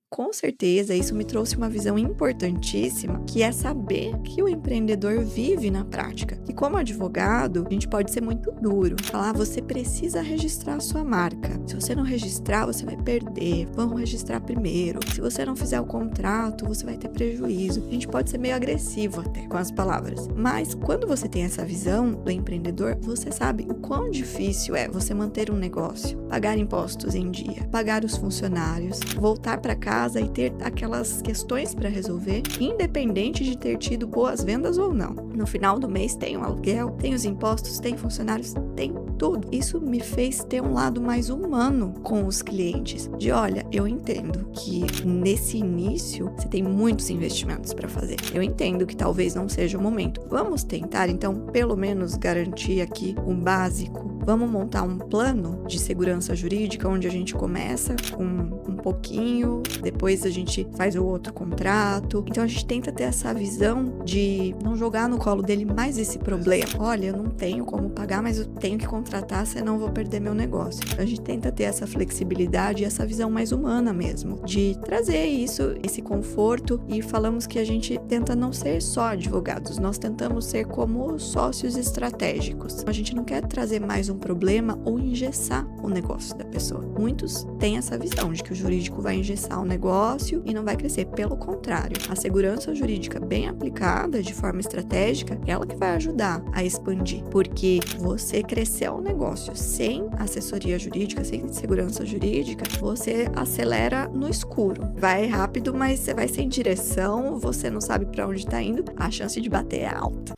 Com certeza, isso me trouxe uma visão importantíssima, que é saber que o empreendedor vive na prática. E como advogado, a gente pode ser muito duro, falar, você precisa registrar a sua marca. Se você não registrar, você vai perder. Vamos registrar primeiro. Se você não fizer o contrato, você vai ter prejuízo. A gente pode ser meio agressivo até com as palavras. Mas quando você tem essa visão do empreendedor, você sabe o quão difícil é você manter um negócio, pagar impostos em dia, pagar os funcionários, voltar para casa e ter aquelas questões para resolver, independente de ter tido boas vendas ou não. No final do mês tem o aluguel, tem os impostos, tem funcionários, tem tudo. Isso me fez ter um lado mais humano com os clientes. De olha, eu entendo que nesse início você tem muitos investimentos para fazer. Eu entendo que talvez não seja o momento. Vamos tentar então pelo menos garantir aqui um básico. Vamos montar um plano de segurança jurídica onde a gente começa com um pouquinho, depois a gente faz o outro contrato. Então a gente tenta ter essa visão de não jogar no colo dele mais esse problema. Olha, eu não tenho como pagar, mas eu tenho que contratar, senão eu vou perder meu negócio. Então a gente tenta ter essa flexibilidade e essa visão mais humana mesmo, de trazer isso, esse conforto, e falamos que a gente tenta não ser só advogados, nós tentamos ser como sócios estratégicos. A gente não quer trazer mais um problema ou engessar o negócio da pessoa. Muitos têm essa visão de que o jurídico vai engessar o negócio e não vai crescer. Pelo contrário, a segurança jurídica bem aplicada de forma estratégica, ela que vai ajudar a expandir, porque você crescer o negócio sem assessoria jurídica, sem segurança jurídica, você acelera no escuro. Vai rápido, mas você vai sem direção, você não sabe para onde está indo, a chance de bater é alta.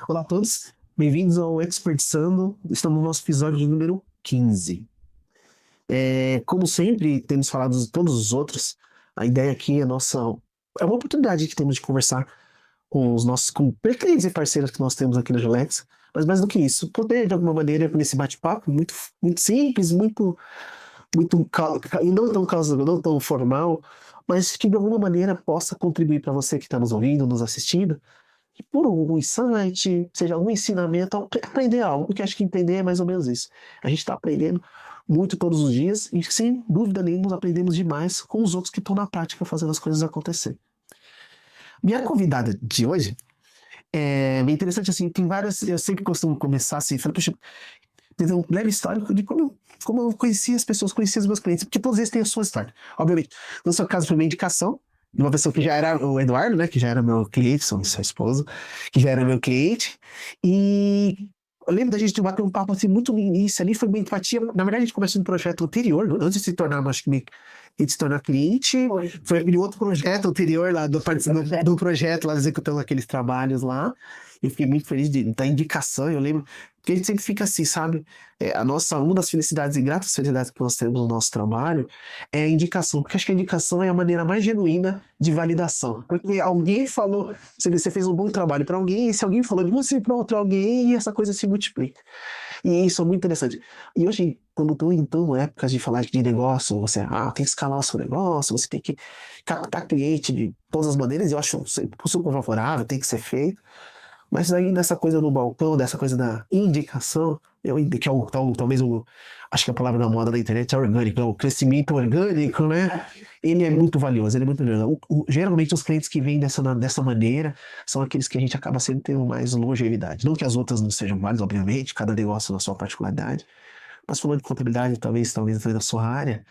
Olá a todos, bem-vindos ao Expertizando. Estamos no nosso episódio número 15. Como sempre, temos falado de todos os outros, a ideia aqui é uma oportunidade que temos de conversar com os nossos clientes e parceiros que nós temos aqui na Julex, mas mais do que isso, poder de alguma maneira, nesse bate-papo muito simples, não tão formal, mas que de alguma maneira possa contribuir para você que está nos ouvindo, nos assistindo, e por algum insight, seja algum ensinamento, aprender algo, porque acho que entender é mais ou menos isso. A gente está aprendendo muito todos os dias e sem dúvida nenhuma aprendemos demais com os outros que estão na prática fazendo as coisas acontecer. Minha convidada de hoje é bem interessante, assim, tem várias, eu sempre costumo começar assim, falando, puxa, teve um breve histórico de como eu conhecia as pessoas, conhecia os meus clientes, porque todos eles têm a sua história. Obviamente, no seu caso foi uma indicação, de uma pessoa que já era o Eduardo, né, que já era meu cliente, sua esposa, que já era meu cliente, e eu lembro da gente bater um papo assim muito no início ali, foi uma empatia. Na verdade a gente começou um projeto anterior, antes de se tornar, acho que de se tornar cliente, foi aquele outro projeto anterior lá, do projeto lá, executando aqueles trabalhos lá. Eu fiquei muito feliz da indicação, eu lembro, porque a gente sempre fica assim, sabe? Uma das felicidades e gratas felicidades que nós temos no nosso trabalho é a indicação, porque acho que a indicação é a maneira mais genuína de validação. Porque alguém falou, você fez um bom trabalho para alguém, e se alguém falou de você para outro alguém, e essa coisa se multiplica. E isso é muito interessante. E hoje, quando estou então épocas de falar de negócio, você tem que escalar o seu negócio, você tem que captar cliente de todas as maneiras, eu acho super favorável, tem que ser feito. Mas aí nessa coisa do balcão, dessa coisa da indicação, que é talvez acho que a palavra da moda da internet é orgânico, o crescimento orgânico, né? Ele é muito valioso, geralmente os clientes que vêm dessa maneira são aqueles que a gente acaba sempre tendo mais longevidade. Não que as outras não sejam válidas, obviamente, cada negócio na sua particularidade, mas falando de contabilidade, talvez na sua área,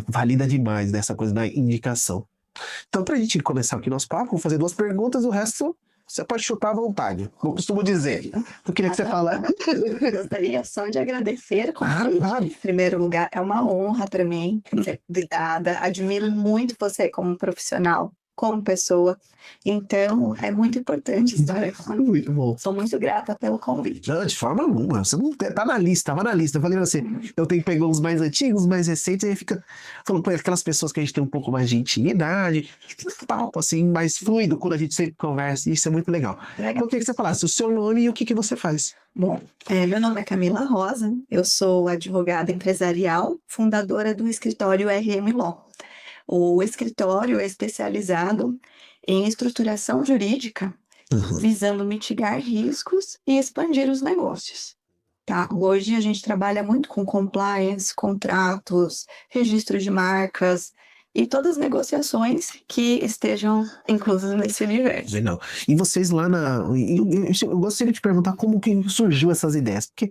valida demais dessa coisa da indicação. Então, pra gente começar aqui nosso papo, vou fazer 2 perguntas, o resto você pode chutar à vontade, como costumo dizer. Eu queria que você falasse. Gostaria só de agradecer. Claro. Em primeiro lugar, é uma honra para mim ser convidada. Admiro muito você como profissional, como pessoa. Então, é muito importante estar aqui. Muito bom. Sou muito grata pelo convite. Não, de forma alguma. Você não tá na lista, tava na lista. Eu falei assim, eu tenho que pegar uns mais antigos, mais recentes, e aí fica falando com aquelas pessoas que a gente tem um pouco mais de intimidade, papo assim, mais fluido, quando a gente sempre conversa, e isso é muito legal. Então, eu queria que você falasse o seu nome e o que você faz. Bom, meu nome é Camila Rosa, eu sou advogada empresarial, fundadora do escritório RM Law. O escritório é especializado em estruturação jurídica Aham. visando mitigar riscos e expandir os negócios. Tá? Hoje a gente trabalha muito com compliance, contratos, registro de marcas e todas as negociações que estejam inclusas nesse universo. Legal. E vocês lá na. Eu gostaria de perguntar como que surgiu essas ideias. Porque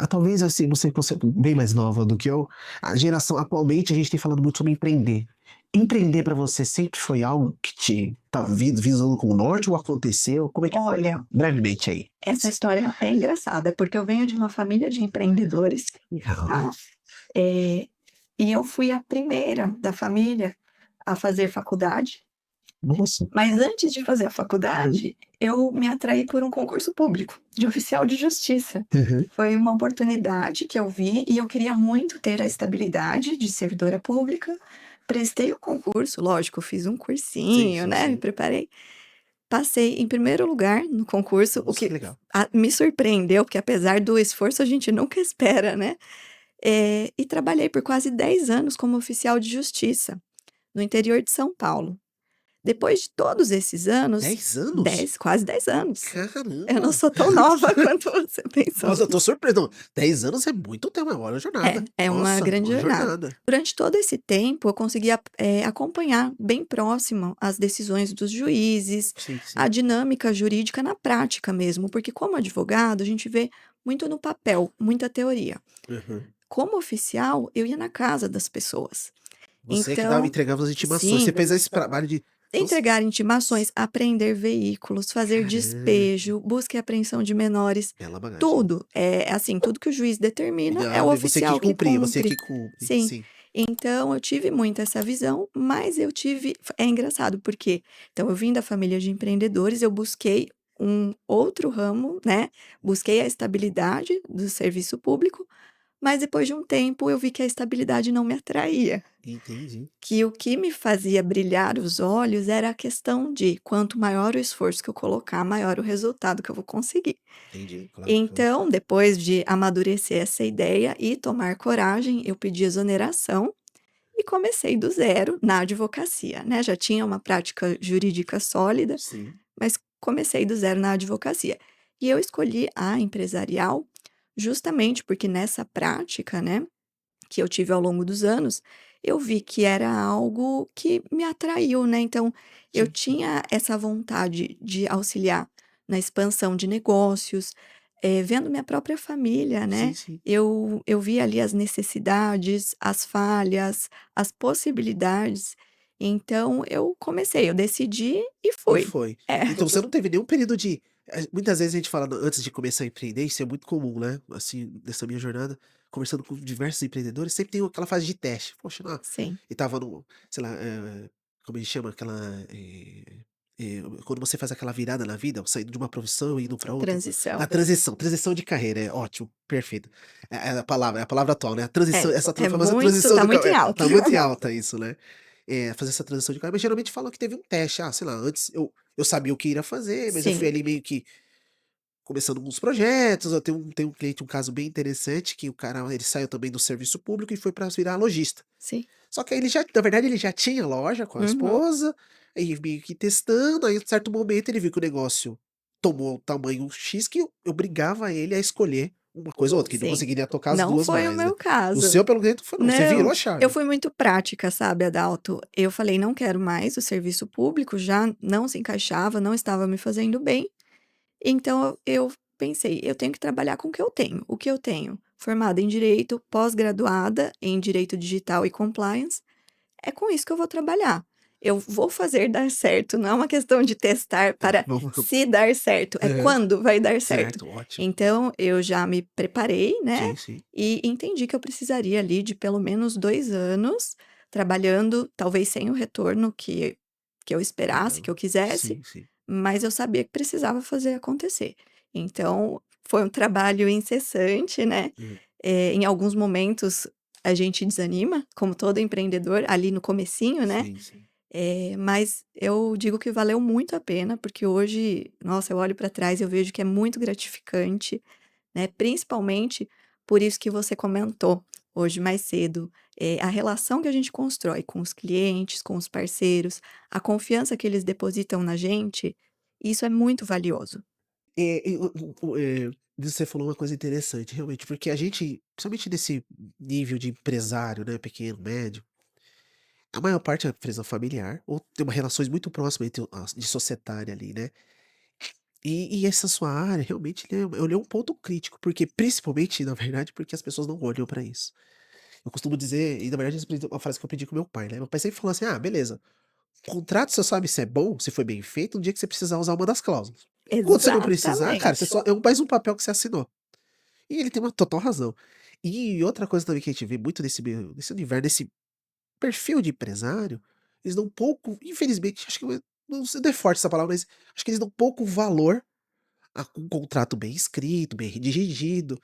talvez assim, você é bem mais nova do que eu. A geração atualmente a gente tem falado muito sobre empreender. Empreender para você sempre foi algo que te tá visando com o norte ou aconteceu? Como é que foi? Olha, Brevemente aí. essa história é engraçada, porque eu venho de uma família de empreendedores, Legal. tá? É, e eu fui a primeira da família a fazer faculdade. Nossa. Mas antes de fazer a faculdade, eu me atraí por um concurso público de oficial de justiça. Uhum. Foi uma oportunidade que eu vi e eu queria muito ter a estabilidade de servidora pública. Prestei o concurso, lógico, fiz um Sim, cursinho, sim, né? Me sim. preparei. Passei em primeiro lugar no concurso, o Nossa, que que legal. me surpreendeu, porque apesar do esforço, a gente nunca espera, né? E trabalhei por quase 10 anos como oficial de justiça no interior de São Paulo. Depois de todos esses anos, 10 anos? quase 10 anos. Eu não Caramba! sou tão nova quanto você pensou. Nossa, eu tô surpreso. Não, 10 anos é muito tempo, é uma jornada. É uma Nossa, grande uma jornada. jornada. Durante todo esse tempo, eu consegui acompanhar bem próximo as decisões dos juízes, Sim, sim. a dinâmica jurídica na prática mesmo, porque como advogado, a gente vê muito no papel, muita teoria. Uhum. Como oficial, eu ia na casa das pessoas. Você é que Então, entregava as intimações. sim, Você fez esse trabalho de. Nossa, entregar intimações, apreender veículos, fazer caramba, despejo, busca e apreensão de menores, bela bagagem. tudo, assim, tudo que o juiz determina é o Legal, e você que oficial que cumpria, você cumpre. que cumpre. Sim. Sim. Então eu tive muito essa visão, mas eu tive é engraçado porque então eu vim da família de empreendedores, eu busquei um outro ramo, né, busquei a estabilidade do serviço público, mas depois de um tempo eu vi que a estabilidade não me atraía. Entendi. Que o que me fazia brilhar os olhos era a questão de quanto maior o esforço que eu colocar, maior o resultado que eu vou conseguir. Entendi, claro, claro. Então, depois de amadurecer essa ideia e tomar coragem, eu pedi exoneração e comecei do zero na advocacia, né? Já tinha uma prática jurídica sólida, Sim. mas comecei do zero na advocacia. E eu escolhi a empresarial justamente porque nessa prática, né? Que eu tive ao longo dos anos, eu vi que era algo que me atraiu, né, então eu Sim, sim. tinha essa vontade de auxiliar na expansão de negócios, vendo minha própria família, Sim, né, sim. eu via ali as necessidades, as falhas, as possibilidades, então eu decidi e E fui. foi. É. Então você não teve nenhum período de muitas vezes a gente fala antes de começar a empreender, isso é muito comum, né, assim, nessa minha jornada, conversando com diversos empreendedores, sempre tem aquela fase de teste. Poxa, não, Sim, e estava no sei lá, como ele chama? Aquela, quando você faz aquela virada na vida, saindo de uma profissão e indo para outra. A transição. transição de carreira, é ótimo, perfeito. É a palavra atual, né, a transição, essa É famosa muito transição tá de muito em alta. tá muito em alta isso, né. Fazer essa transição de carreira, mas geralmente falam que teve um teste, sei lá, antes eu sabia o que iria fazer, mas eu fui Sim, ali meio que começando alguns projetos. Eu tenho um cliente, um caso bem interessante, que o cara, ele saiu também do serviço público e foi para virar lojista. sim. Só que aí ele já na verdade ele já tinha loja com a Uhum. esposa, aí meio que testando, aí em certo momento ele viu que o negócio tomou o tamanho X que obrigava ele a escolher uma coisa ou outra, que ele não Sim. conseguiria tocar as Não 2 foi o mais, né. meu O caso. seu pelo jeito foi não, você virou Não, a eu chave. fui muito prática, sabe, Adalto. Eu falei: "Não quero mais o serviço público", já não se encaixava, não estava me fazendo bem. Então eu pensei: "Eu tenho que trabalhar com o que eu tenho". O que eu tenho? Formada em direito, pós-graduada em direito digital e compliance, é com isso que eu vou trabalhar. Eu vou fazer dar certo, não é uma questão de testar para Vamos. se dar certo, é Aham. quando vai dar certo. Certo, ótimo. Então eu já me preparei, né, Sim, sim. e entendi que eu precisaria ali de pelo menos 2 anos trabalhando, talvez sem o retorno que eu esperasse, que eu quisesse, Sim, sim. mas eu sabia que precisava fazer acontecer. Então foi um trabalho incessante, né, Hum. em alguns momentos a gente desanima, como todo empreendedor, ali no comecinho, né, Sim, sim. mas eu digo que valeu muito a pena, porque hoje, nossa, eu olho para trás e eu vejo que é muito gratificante, né, principalmente por isso que você comentou hoje mais cedo, a relação que a gente constrói com os clientes, com os parceiros, a confiança que eles depositam na gente, Isso é muito valioso. Você falou uma coisa interessante, realmente, porque a gente, principalmente nesse nível de empresário, né, pequeno, médio, a maior parte é empresa familiar ou tem uma relações muito próximas entre as de societária ali, né. E essa sua área realmente ele é um ponto crítico, porque principalmente, na verdade, porque as pessoas não olham pra isso. Eu costumo dizer e na verdade isso é uma frase que eu aprendi com meu pai, né, meu pai sempre falou assim: "Ah, beleza, contrato você sabe se é bom, se foi bem feito, no dia que você precisar usar uma das cláusulas. Quando você não precisar, cara, você Exatamente. só é mais um papel que você assinou". E ele tem uma total razão. E outra coisa também que a gente vê muito nesse universo, nesse perfil de empresário, eles dão pouco infelizmente, acho que não sei, não é forte essa palavra, mas acho que eles dão pouco valor a um contrato bem escrito, bem redigido,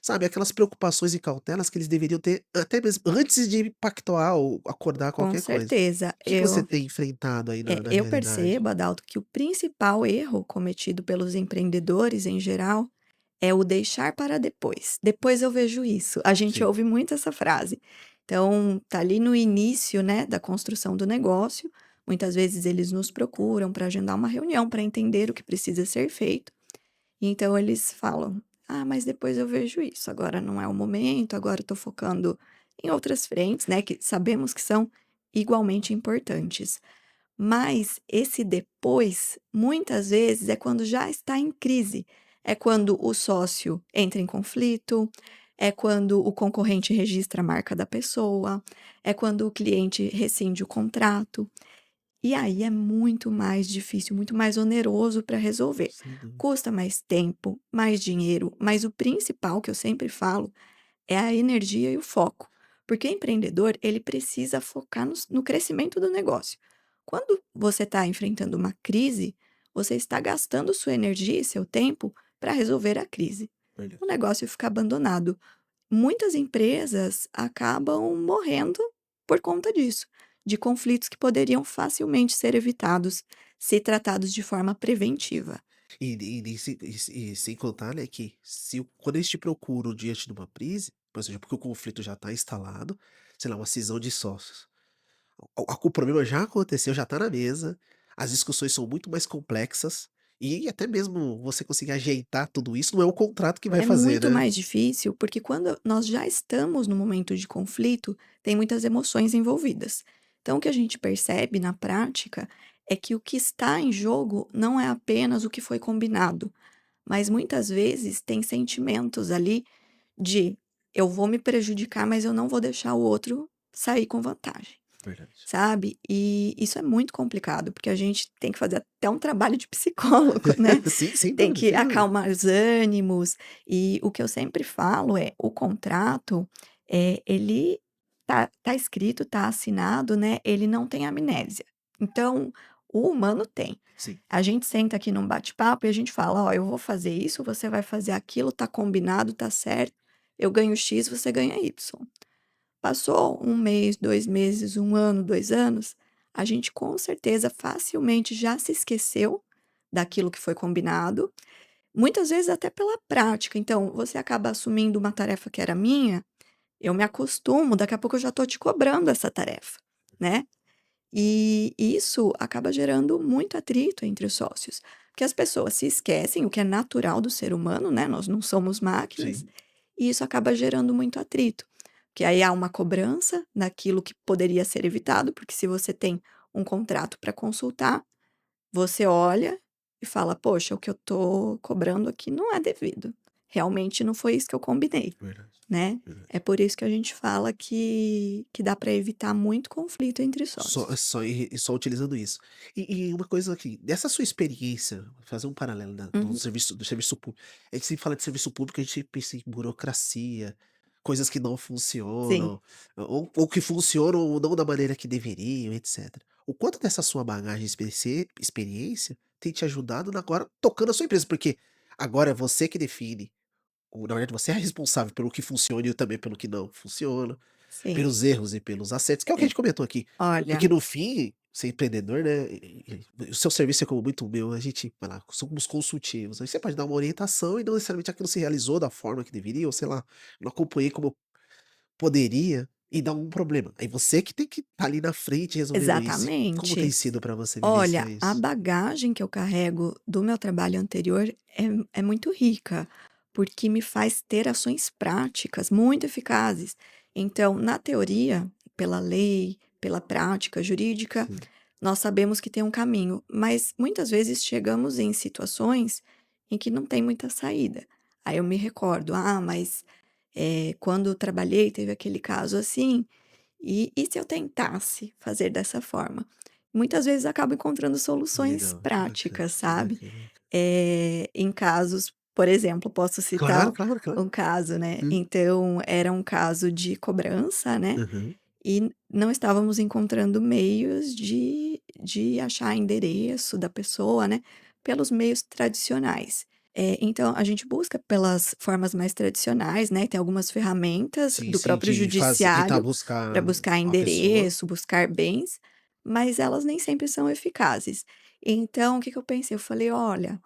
sabe, aquelas preocupações e cautelas que eles deveriam ter até mesmo antes de pactuar ou acordar Com qualquer coisa. certeza. O que que você tem enfrentado aí na Eu realidade? percebo, Adalto, que o principal erro cometido pelos empreendedores em geral é o deixar para depois. Depois eu vejo isso. A gente Sim, ouve muito essa frase. Então, tá ali no início, né, da construção do negócio. Muitas vezes eles nos procuram para agendar uma reunião para entender o que precisa ser feito. Então eles falam: "Ah, mas depois eu vejo isso. Agora não é o momento, agora eu tô focando em outras frentes", né, que sabemos que são igualmente importantes. Mas esse depois, muitas vezes, é quando já está em crise. É quando o sócio entra em conflito, é quando o concorrente registra a marca da pessoa, é quando o cliente rescinde o contrato. E aí é muito mais difícil, muito mais oneroso para resolver. sem dúvida. Custa mais tempo, mais dinheiro, mas o principal que eu sempre falo é a energia e o foco. Porque o empreendedor, ele precisa focar no crescimento do negócio. Quando você está enfrentando uma crise, você está gastando sua energia e seu tempo para resolver a crise. O Verdade. negócio fica abandonado. Muitas empresas acabam morrendo por conta disso, de conflitos que poderiam facilmente ser evitados se tratados de forma preventiva. E sem contar, né, que se quando eles te procuram diante de uma crise, por exemplo, porque o conflito já está instalado, sei lá, uma cisão de sócios. O problema já aconteceu, já está na mesa, as discussões são muito mais complexas, e até mesmo você conseguir ajeitar tudo isso, não é o contrato que vai É fazer, muito né. mais difícil, porque quando nós já estamos no momento de conflito, tem muitas emoções envolvidas. Então, o que a gente percebe na prática é que o que está em jogo não é apenas o que foi combinado, mas muitas vezes tem sentimentos ali de eu vou me prejudicar, mas eu não vou deixar o outro sair com vantagem, Verdade. sabe? E isso é muito complicado, porque a gente tem que fazer até um trabalho de psicólogo, né? Sim, sem Tem dúvida, que sem dúvida. acalmar os ânimos. E o que eu sempre falo é, o contrato, ele tá escrito, tá assinado, né, ele não tem amnésia. Então, o humano tem. Sim, A gente senta aqui num bate-papo e a gente fala: "Ó, eu vou fazer isso, você vai fazer aquilo, tá combinado, tá certo. Eu ganho X, você ganha Y". Passou um mês, 2 meses, um ano, 2 anos, a gente com certeza facilmente já se esqueceu daquilo que foi combinado, muitas vezes até pela prática. Então, você acaba assumindo uma tarefa que era minha, eu me acostumo, daqui a pouco eu já tô te cobrando essa tarefa, né. E isso acaba gerando muito atrito entre os sócios, porque as pessoas se esquecem, o que é natural do ser humano, né, nós não somos máquinas, sim. e isso acaba gerando muito atrito. Porque aí há uma cobrança daquilo que poderia ser evitado, porque se você tem um contrato para consultar, você olha e fala: "Poxa, o que eu tô cobrando aqui não é devido. Realmente não foi isso que eu combinei", Verdade, né. É verdade. por isso que a gente fala que dá para evitar muito conflito entre Só sócios. só e só utilizando isso. E uma coisa aqui, dessa sua experiência, fazer um paralelo Uhum. do serviço público, a gente sempre fala de serviço público, a gente pensa em burocracia, coisas que não Sim. funcionam, ou que funcionam ou não da maneira que deveriam, etcétera. O quanto dessa sua bagagem experiência tem te ajudado na agora tocando a sua empresa? Porque agora é você que define, ou na verdade você é responsável pelo que funciona e também pelo que não funciona. Sim. Pelos erros e pelos acertos, que é o que a É. gente comentou aqui. Olha, Porque no fim, ser empreendedor, né, o seu serviço é como muito o meu, a gente vai lá, somos consultivos, aí você pode dar uma orientação e não necessariamente aquilo se realizou da forma que deveria, ou sei lá, não acompanhei como eu poderia. e dá um problema. Aí você que tem que estar ali na frente resolvendo isso. Como tem Exatamente. sido para você vivenciar Olha, a isso? bagagem que eu carrego do meu trabalho anterior é muito rica, porque me faz ter ações práticas muito eficazes. Então, na teoria, pela lei, pela prática jurídica, Sim. nós sabemos que tem um caminho, mas muitas vezes chegamos em situações em que não tem muita saída. Aí eu me recordo, mas quando eu trabalhei, teve aquele caso assim, e se eu tentasse fazer dessa forma? Muitas vezes acabo encontrando soluções Legal, que bacana, práticas, que sabe? bacana. Em casos, por exemplo, posso Claro, citar claro, claro. um caso, né? Hum. Então, era um caso de cobrança, né? Aham. E não estávamos encontrando meios de achar endereço da pessoa, né? Pelos meios tradicionais. Então, a gente busca pelas formas mais tradicionais, né? Tem algumas ferramentas Sim, do sim, próprio de fazer tentar judiciário para buscar buscar a pessoa. endereço, buscar bens, mas elas nem sempre são eficazes. Então, o que que eu pensei? Eu falei: "Olha,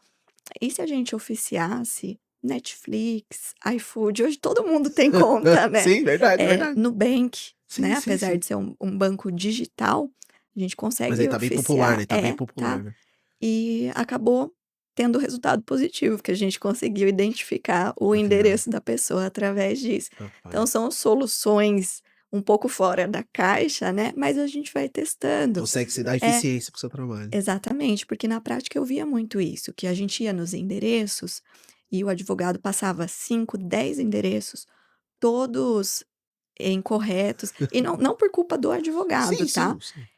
e se a gente oficiasse Netflix, iFood?" Hoje todo mundo tem conta, né. Sim, verdade, verdade. Nubank, Sim, né, sim, apesar sim. de ser um banco digital, a gente Mas aí consegue tá bem popular, oficiar, né, tá bem tá. popular, né. E acabou tendo resultado positivo, porque a gente conseguiu identificar o Legal, endereço da pessoa através disso. Então rapaz. são soluções um pouco fora da caixa, né, mas a gente vai testando. Consegue se dar É, eficiência para o seu trabalho. exatamente, porque na prática eu via muito isso, que a gente ia nos endereços e o advogado passava 5, 10 endereços, todos incorretos, e não por culpa do advogado, Sim, tá? sim, sim.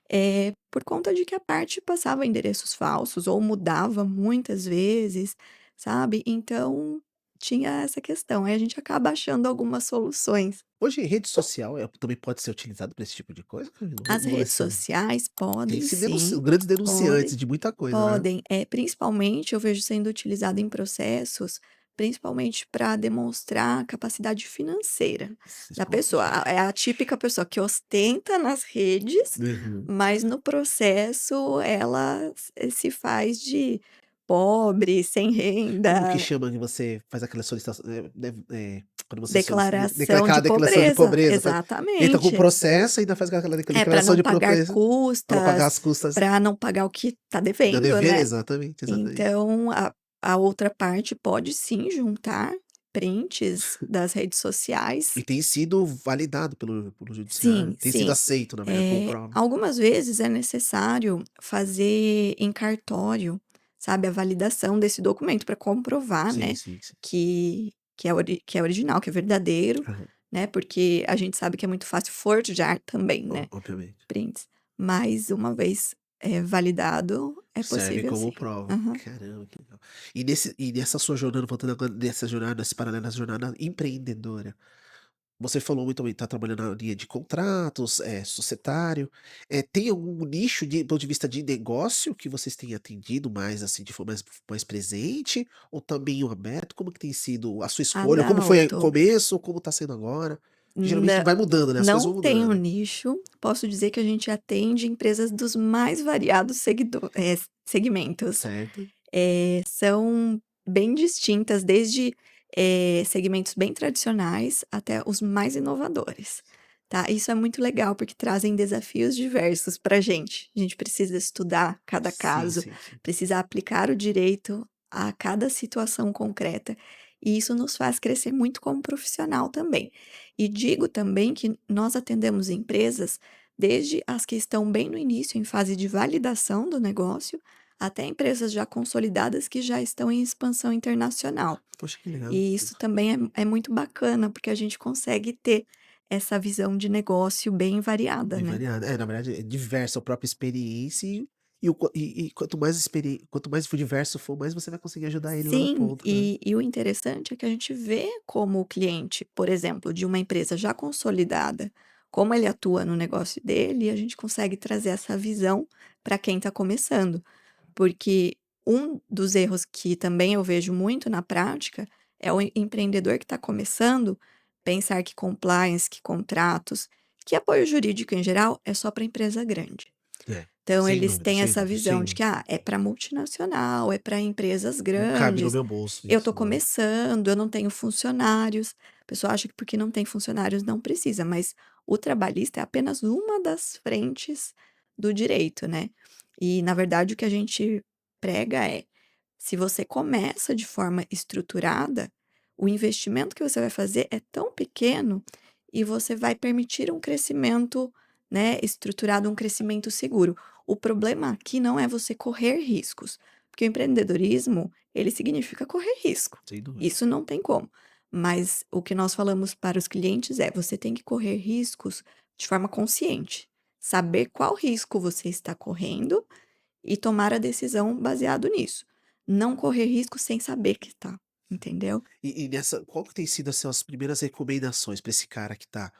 Por conta de que a parte passava endereços falsos ou mudava muitas vezes, sabe? Então tinha essa questão, aí a gente acaba achando algumas soluções. Hoje rede social, também pode ser utilizado para esse tipo de coisa, Camila? As Vamos redes nessa sociais tem podem se sim, grandes denunciantes podem. de muita coisa, né. Podem, principalmente eu vejo sendo utilizado em processos, principalmente para demonstrar a capacidade financeira Esses da pontos pessoa. chave. É a típica pessoa que ostenta nas redes, Uhum. mas no processo ela se faz de pobre, sem Como que renda, chama que você faz aquela solicitação, quando você declaração aquela de declaração de pobreza, pobreza, entra com o exatamente. processo e ainda faz aquela Para declaração não de pagar pobreza, para não pagar custas, as custas para não pagar o que está da devendo, dever, né. exatamente, exatamente. Então, a outra parte pode sim juntar prints das redes sociais. E tem sido validado pelo judiciário, Sim, tem sido sim. aceito, na verdade, como prova. Algumas vezes é necessário fazer em cartório, sabe, a validação desse documento para comprovar, Sim, né, sim, sim. que é original, que é verdadeiro, Aham. né, porque a gente sabe que é muito fácil forjar também, O né, obviamente. prints. Mas uma vez, validado, é Serve possível como sim. prova. Aham. Caramba, que legal. E nessa sua jornada, voltando agora nessa jornada, nesse paralelo, nessa jornada empreendedora, você falou muito bem, tá trabalhando na linha de contratos, societário. Tem algum nicho de ponto de vista de negócio que vocês têm atendido mais, assim, de forma mais presente, ou tá meio aberto? Como que tem sido a sua escolha? Como foi o Adalto. começo, como tá sendo agora? Geralmente Nã vai mudando, né, as coisas não vão tem um mudando. nicho, posso dizer que a gente atende empresas dos mais variados segmentos. Certo? São bem distintas, desde, segmentos bem tradicionais até os mais inovadores, tá. Isso é muito legal, porque trazem desafios diversos pra gente. A gente precisa estudar cada Sim, caso, sim, sim. precisa aplicar o direito a cada situação concreta, e isso nos faz crescer muito como profissional também. E digo também que nós atendemos empresas, desde as que estão bem no início, em fase de validação do negócio, até empresas já consolidadas que já estão em expansão internacional. Poxa, que legal. E isso também é muito bacana, porque a gente consegue ter essa visão de negócio bem variada, Bem né. variada. Na verdade, é diversa a própria experiência e quanto mais for diverso for, mais você vai conseguir ajudar ele lá na Sim, ponta, né. e o interessante é que a gente vê como o cliente, por exemplo, de uma empresa já consolidada, como ele atua no negócio dele, e a gente consegue trazer essa visão para quem está começando. Porque um dos erros que também eu vejo muito na prática é o empreendedor que está começando pensar que compliance, que contratos, que apoio jurídico em geral é só para empresa grande. É, Então sem eles dúvida, têm sem essa dúvida, visão de sim. que, é para multinacional, é para empresas Não cabe no grandes, meu bolso eu tô isso, não. começando, eu não tenho funcionários. A pessoa acha que porque não tem funcionários não precisa, mas o trabalhista é apenas uma das frentes do direito, né. E na verdade o que a gente prega é, se você começa de forma estruturada, o investimento que você vai fazer é tão pequeno e você vai permitir um crescimento, né, estruturado, um crescimento seguro. O problema aqui não é você correr riscos, porque o empreendedorismo, ele significa correr risco. Sem dúvida. Isso não tem como. Mas o que nós falamos para os clientes é: você tem que correr riscos de forma consciente, saber qual risco você está correndo e tomar a decisão baseado nisso. Não correr risco sem saber que tá, entendeu? E nessa qual que tem sido, assim, as primeiras recomendações para esse cara que tá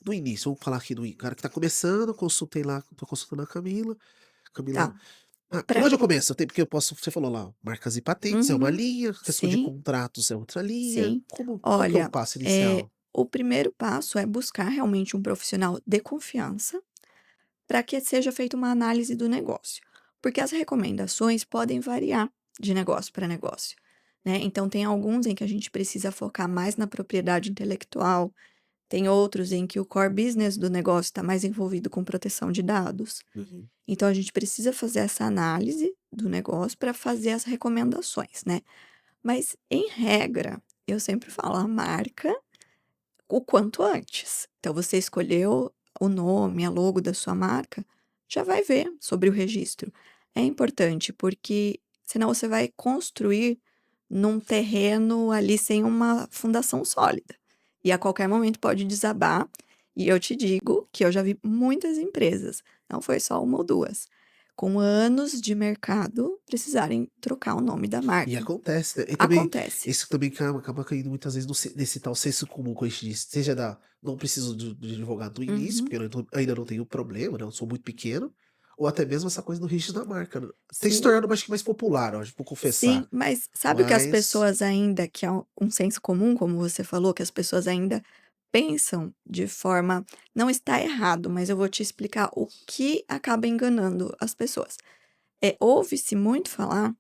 no início, vamos falar aqui do cara que tá começando, consultei lá, tô consultando a Camila. Tá. Camila, por Pra onde eu começo? Eu tenho porque eu posso você falou lá, marcas e patentes é uma Uhum. linha, questão de Sim, contratos é outra linha. sim. Como qual que é o Olha, passo inicial? o primeiro passo é buscar realmente um profissional de confiança para que seja feita uma análise do negócio, porque as recomendações podem variar de negócio para negócio, né. Então tem alguns em que a gente precisa focar mais na propriedade intelectual, tem outros em que o core business do negócio está mais envolvido com proteção de dados. Uhum. Então a gente precisa fazer essa análise do negócio para fazer as recomendações, né. Mas, em regra, eu sempre falo, a marca o quanto antes. Então você escolheu o nome, a logo da sua marca, já vai ver sobre o registro. É importante, porque senão você vai construir num terreno ali sem uma fundação sólida. E a qualquer momento pode desabar. E eu te digo que eu já vi muitas empresas, não foi só uma ou duas, com anos de mercado precisarem trocar o nome da E marca. acontece, né, e também Acontece. isso também acaba caindo muitas vezes no nesse tal senso comum que a gente diz, seja da não preciso de advogado no início, Uhum. porque eu ainda não tenho problema, né, eu sou muito pequeno, ou até mesmo essa coisa do registro da marca, né. Tem se Sim. tornado acho que mais popular, eu acho, vou Sim, confessar, mas sabe o que as mas pessoas ainda que é um senso comum, como você falou, que as pessoas ainda pensam de forma não está errado, mas eu vou te explicar o que acaba enganando as pessoas. Ouve-se muito falar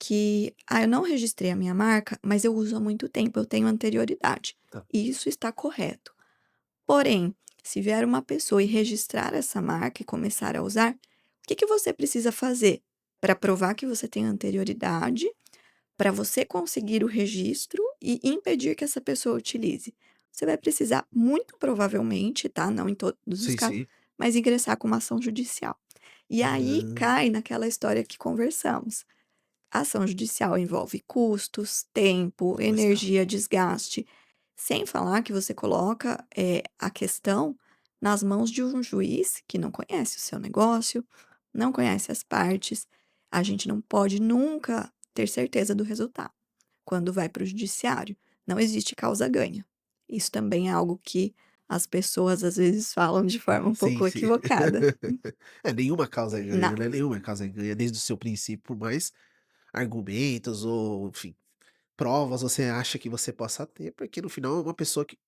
que: "Ah, eu não registrei a minha marca, mas eu uso há muito tempo, eu tenho anterioridade". tá, E isso está correto. Porém, se vier uma pessoa e registrar essa marca e começar a usar, o que que você precisa fazer para provar que você tem anterioridade para você conseguir o registro e impedir que essa pessoa utilize? Você vai precisar, muito provavelmente, tá, não em todos os sim, casos, sim. mas ingressar com uma ação judicial. E aí Hã, cai naquela história que conversamos. A ação judicial envolve custos, tempo, mais caro. energia, desgaste, sem falar que você coloca, a questão nas mãos de um juiz que não conhece o seu negócio, não conhece as partes. A gente não pode nunca ter certeza do resultado quando vai para o judiciário. Não existe causa-ganha. Isso também é algo que as pessoas às vezes falam de forma um Sim, pouco sim. equivocada. É, nenhuma causa é ganha, Não. né, nenhuma causa é ganha desde o seu princípio, por mais argumentos ou, enfim, provas você acha que você possa ter, porque no final é uma pessoa que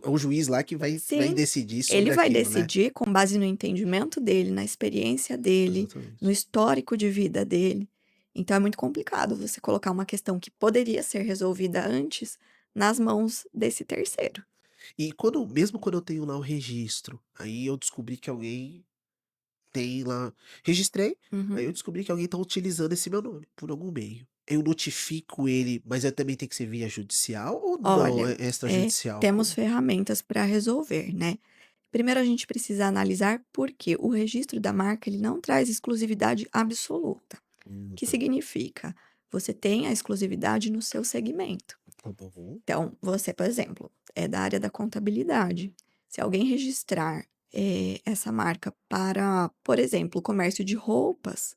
é um juiz lá que vai Sim, decidir ele sobre vai aquilo, né. decidir com base no entendimento dele, na experiência dele, no Exatamente. histórico de vida dele. Então é muito complicado você colocar uma questão que poderia ser resolvida antes nas mãos desse terceiro. E quando mesmo quando eu tenho lá o registro, aí eu descobri que alguém tem lá registrei, aí Uhum. eu descobri que alguém está utilizando esse meu nome, por algum meio. Eu notifico ele, mas eu também tem que ser via judicial ou não, Olha, é extrajudicial? temos Como ferramentas para resolver, né? Primeiro a gente precisa analisar por que o registro da marca ele não traz exclusividade absoluta. Que tá, significa? Você tem a exclusividade no seu segmento. tá bom. Então, você, por exemplo, é da área da contabilidade. Se alguém registrar, essa marca para, por exemplo, o comércio de roupas,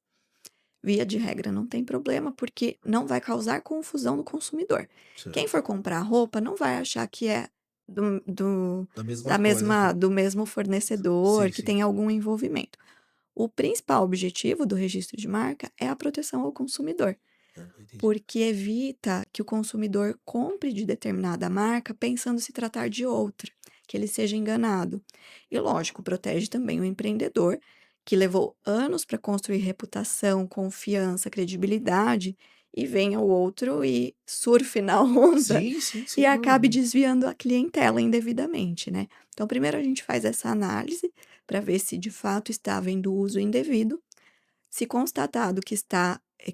via de regra não tem problema, porque não vai causar confusão no consumidor. Quem Certo. for comprar roupa não vai achar que é do do Da mesma da coisa. mesma do mesmo fornecedor, Sim, que sim. tem algum envolvimento. O principal objetivo do registro de marca é a proteção ao consumidor. Ah, entendi. Porque evita que o consumidor compre de determinada marca pensando se tratar de outra, que ele seja enganado. E lógico, protege também o empreendedor, que levou anos para construir reputação, confiança, credibilidade, e venha o outro e surfe na onda Sim, sim, e sem acabe dúvida. desviando a clientela indevidamente, né. Então primeiro a gente faz essa análise para ver se de fato está havendo uso indevido. Se constatado que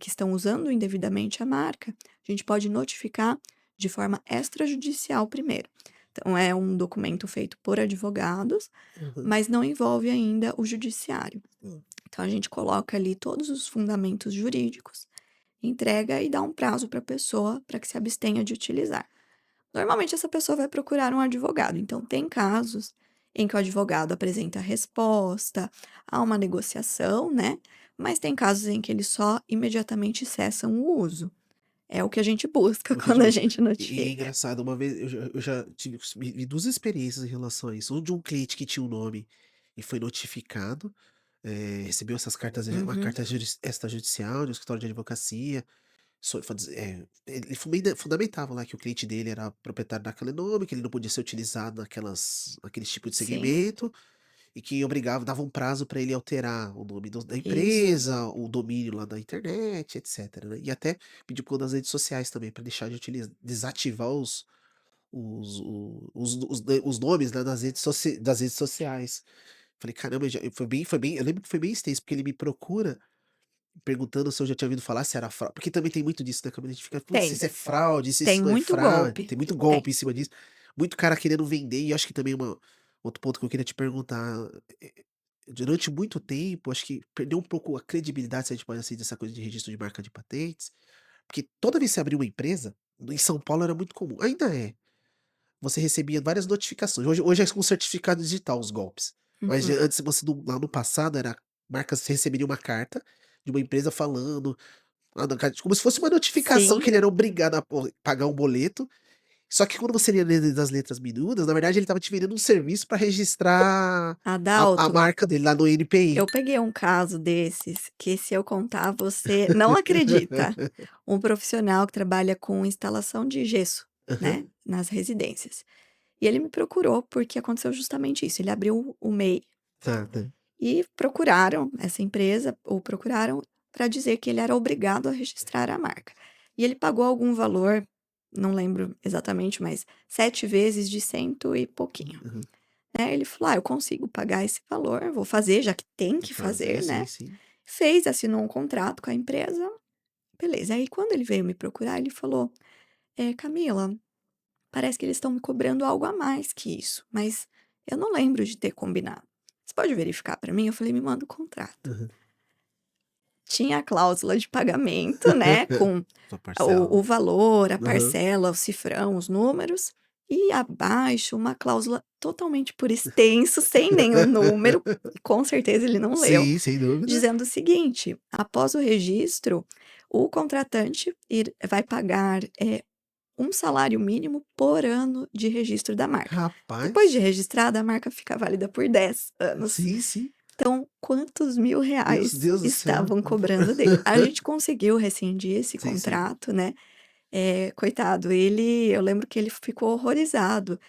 estão usando indevidamente a marca, a gente pode notificar de forma extrajudicial primeiro. Então é um documento feito por advogados, Aham. mas não envolve ainda o judiciário. Hum. Então a gente coloca ali todos os fundamentos jurídicos, entrega e dá um prazo para a pessoa para que se abstenha de utilizar. Normalmente essa pessoa vai procurar um advogado, então tem casos em que o advogado apresenta a resposta, há uma negociação, né? Mas tem casos em que eles só imediatamente cessam o uso. É o que a gente busca É o que a quando gente a busca. gente E é notifica. engraçado, uma vez eu já tive vi 2 experiências em relação a isso. Um de um cliente que tinha um nome e foi notificado, recebeu essas cartas, uma Uhum. carta extrajudicial de um escritório de advocacia, ele fundamentava lá que o cliente dele era proprietário daquele nome, que ele não podia ser utilizado naqueles tipo de Sim, segmento, e que obrigava dava um prazo para ele alterar o nome da isso. empresa, o domínio lá da internet, etcétera, né. E até pediu por conta das redes sociais também, para deixar de utilizar, desativar os nomes, né, das redes sociais. Falei: "Caramba", foi bem, eu lembro que foi bem extenso, porque ele me procura perguntando se eu já tinha ouvido falar se era fraude, porque também tem muito disso, né, quando a gente fica: "Putz, se Tem, isso é fraude, se tem isso não é muito fraude", golpe. tem muito Tem. golpe em cima disso, muito cara querendo vender. E acho que também outro ponto que eu queria te perguntar, durante muito tempo, acho que perdeu um pouco a credibilidade, se a gente pode assim, dessa coisa de registro de marca de patentes, porque toda vez que você abria uma empresa, em São Paulo era muito comum, ainda é, você recebia várias notificações. Hoje é com certificado digital os golpes, mas Uhum. antes você lá no passado era marcas receberiam uma carta de uma empresa falando, como se fosse uma notificação Sim, que ele era obrigado a pagar um boleto, só que quando você lia das letras miúdas, na verdade ele estava te vendendo um serviço para registrar a Adalto, marca dele lá no NPI. eu peguei um caso desses que se eu contar você não acredita. Um profissional que trabalha com instalação de gesso, né, Aham. nas residências. E ele me procurou porque aconteceu justamente isso, ele abriu o MEI Tá, tá. e procuraram essa empresa, ou procuraram para dizer que ele era obrigado a registrar a marca. E ele pagou algum valor, não lembro exatamente, mas 7 vezes de cento e pouquinho, Aham. né. Ele falou: "Ah, eu consigo pagar esse valor, vou fazer, já que tem Vou que fazer, fazer, sim, né". sim. Fez, assinou um contrato com a empresa, beleza. Aí quando ele veio me procurar, ele falou: Camila, parece que eles estão me cobrando algo a mais que isso, mas eu não lembro de ter combinado. Você pode verificar para mim?" Eu falei: "Me manda o contrato". Aham. Tinha a cláusula de pagamento, né, com Sua o parcela. o valor, a Aham. parcela, o cifrão, os números, e abaixo uma cláusula totalmente por extenso, sem nenhum número, com certeza ele não leu, Sim, sem dúvida. dizendo o seguinte: após o registro, o contratante vai pagar, um salário mínimo por ano de registro da marca. Depois de Rapaz, registrada, a marca fica válida por 10 anos. sim, sim. Então, quantos mil Deus reais Deus do céu. estavam cobrando dele? A gente conseguiu rescindir esse Sim, sim. contrato, né, coitado, ele eu lembro que ele ficou horrorizado,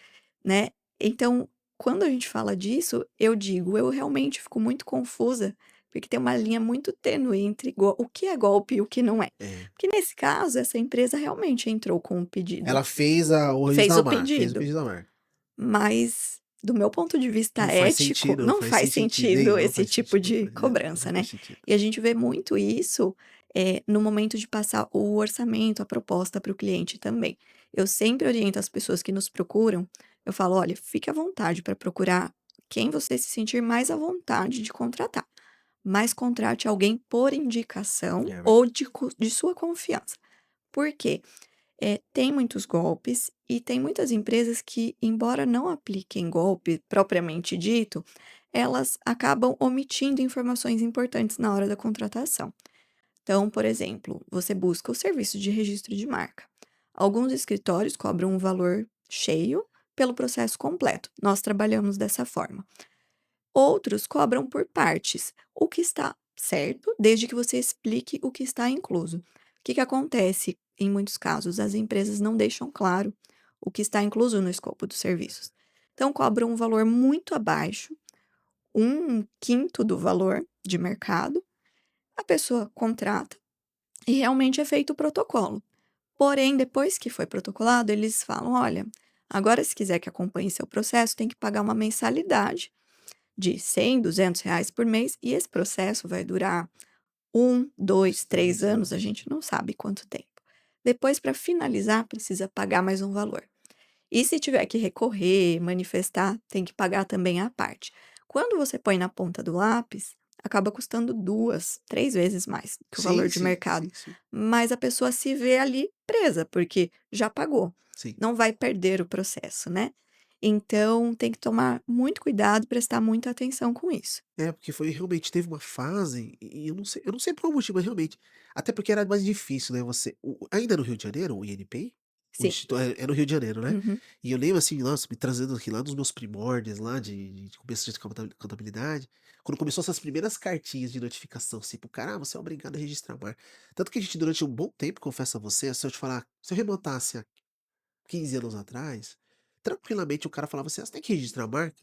né. Então, quando a gente fala disso, eu digo, eu realmente fico muito confusa, porque tem uma linha muito tênue entre o que é golpe e o que não é. É. Porque nesse caso, essa empresa realmente entrou com o pedido, Ela fez o registro fez da o marca, fez o pedido, pedido da marca. mas do meu ponto de vista Não faz ético, sentido, não não faz faz sentido sentido nenhum, não esse faz tipo sentido, não de faz, cobrança, não né. faz sentido. E a gente vê muito isso, no momento de passar o orçamento, a proposta para o cliente também. Eu sempre oriento as pessoas que nos procuram, eu falo: "Olha, fique à vontade para procurar quem você se sentir mais à vontade de contratar, mas contrate alguém por indicação É ou verdade. de sua confiança". Por quê? Tem muitos golpes e tem muitas empresas que, embora não apliquem golpe propriamente dito, elas acabam omitindo informações importantes na hora da contratação. Então, por exemplo, você busca o serviço de registro de marca. Alguns escritórios cobram um valor cheio pelo processo completo. Nós trabalhamos dessa forma. Outros cobram por partes, o que está certo, desde que você explique o que está incluso. O que acontece em muitos casos? As empresas não deixam claro o que está incluso no escopo dos serviços. Então, cobram um valor muito abaixo, 1/5 do valor de mercado, a pessoa contrata e realmente é feito o protocolo. Porém, depois que foi protocolado, eles falam: "Olha, agora se quiser que acompanhe seu processo, tem que pagar uma mensalidade de 100, R$ 200 por mês, e esse processo vai durar 2, Uns 3 3 anos, a anos. gente não sabe quanto tempo. Depois, para finalizar, precisa pagar mais um valor. E se tiver que recorrer, manifestar, tem que pagar também à parte. Quando você põe na ponta do lápis, acaba custando 2, 3 vezes mais que o valor Sim, de sim, mercado, sim, sim. mas a pessoa se vê ali presa, porque já pagou, Sim. não vai perder o processo, né. Então tem que tomar muito cuidado e prestar muita atenção com isso. É, porque foi realmente teve uma fase, e eu não sei por qual motivo, mas realmente, até porque era mais difícil, né, você ainda no Rio de Janeiro, o INPI? O Sim. instituto é no Rio de Janeiro, né. Uhum. E eu lembro, assim, nossa, me trazendo aqui lá dos meus primórdios lá de começo de contabilidade, quando começou essas primeiras cartinhas de notificação, assim, para o cara: "Ah, você é obrigado a registrar a marca". Tanto que a gente durante um bom tempo, confesso a você, se eu te falar, se eu remontasse a 15 anos atrás, tranquilamente o cara falava assim: "Ah, você tem que registrar a marca?".